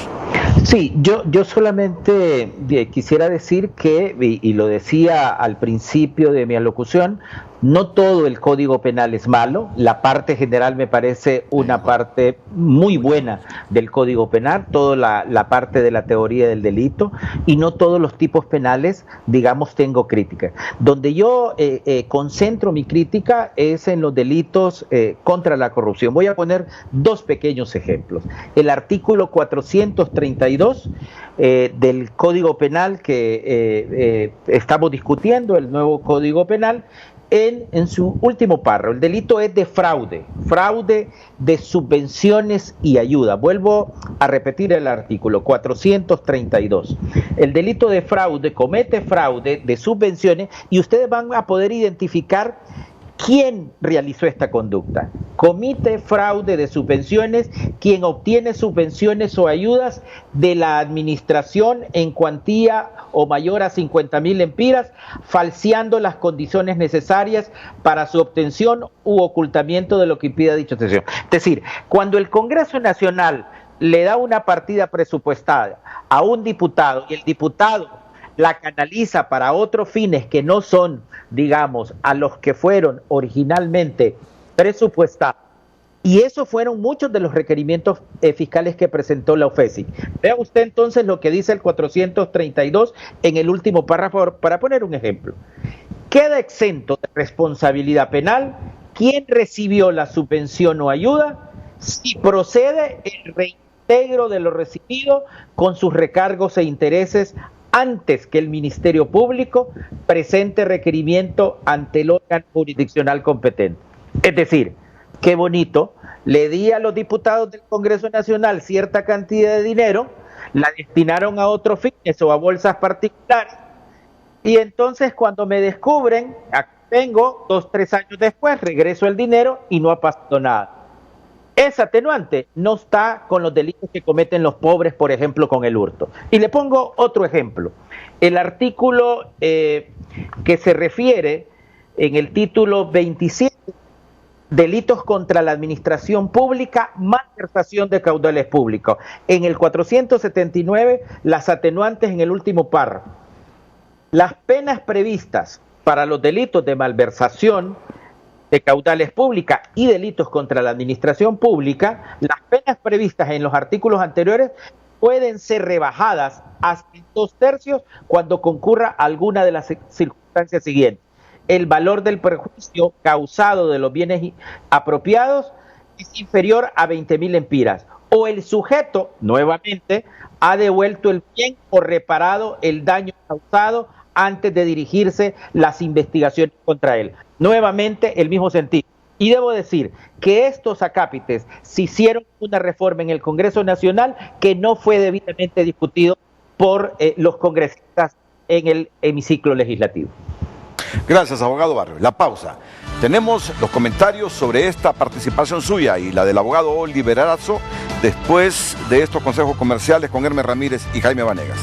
Sí, yo solamente quisiera decir que, y lo decía al principio de mi alocución, no todo el Código Penal es malo. La parte general me parece una parte muy buena del Código Penal, toda la parte de la teoría del delito, y no todos los tipos penales, digamos, tengo crítica. Donde yo concentro mi crítica es en los delitos contra la corrupción. Voy a poner dos pequeños ejemplos. El artículo 438 232 del Código Penal que estamos discutiendo, el nuevo Código Penal, en su último párrafo. El delito es de fraude de subvenciones y ayuda. Vuelvo a repetir el artículo 432. El delito de fraude comete fraude de subvenciones y ustedes van a poder identificar quién realizó esta conducta. Comite fraude de subvenciones quien obtiene subvenciones o ayudas de la administración en cuantía o mayor a 50.000 lempiras, falseando las condiciones necesarias para su obtención u ocultamiento de lo que impida dicha obtención. Es decir, cuando el Congreso Nacional le da una partida presupuestada a un diputado y el diputado la canaliza para otros fines que no son, digamos, a los que fueron originalmente presupuestados. Y esos fueron muchos de los requerimientos fiscales que presentó la OFESI. Vea usted entonces lo que dice el 432 en el último párrafo, para poner un ejemplo. Queda exento de responsabilidad penal quien recibió la subvención o ayuda si procede el reintegro de lo recibido con sus recargos e intereses antes que el Ministerio Público presente requerimiento ante el órgano jurisdiccional competente. Es decir, qué bonito, le di a los diputados del Congreso Nacional cierta cantidad de dinero, la destinaron a otros fines o a bolsas particulares, y entonces cuando me descubren, tengo 2 o 3 años después, regreso el dinero y no ha pasado nada. Esa atenuante no está con los delitos que cometen los pobres, por ejemplo, con el hurto. Y le pongo otro ejemplo. El artículo que se refiere en el título 27, delitos contra la administración pública, malversación de caudales públicos. En el 479, las atenuantes en el último párrafo. Las penas previstas para los delitos de malversación de caudales públicas y delitos contra la administración pública, las penas previstas en los artículos anteriores pueden ser rebajadas hasta 2/3 cuando concurra alguna de las circunstancias siguientes. El valor del perjuicio causado de los bienes apropiados es inferior a 20.000 lempiras, o el sujeto, nuevamente, ha devuelto el bien o reparado el daño causado antes de dirigirse las investigaciones contra él. Nuevamente, el mismo sentido. Y debo decir que estos acápites se hicieron una reforma en el Congreso Nacional que no fue debidamente discutido por los congresistas en el hemiciclo legislativo. Gracias, abogado Barrio. La pausa. Tenemos los comentarios sobre esta participación suya y la del abogado Oliver Erazo después de estos consejos comerciales con Hermes Ramírez y Jaime Vanegas.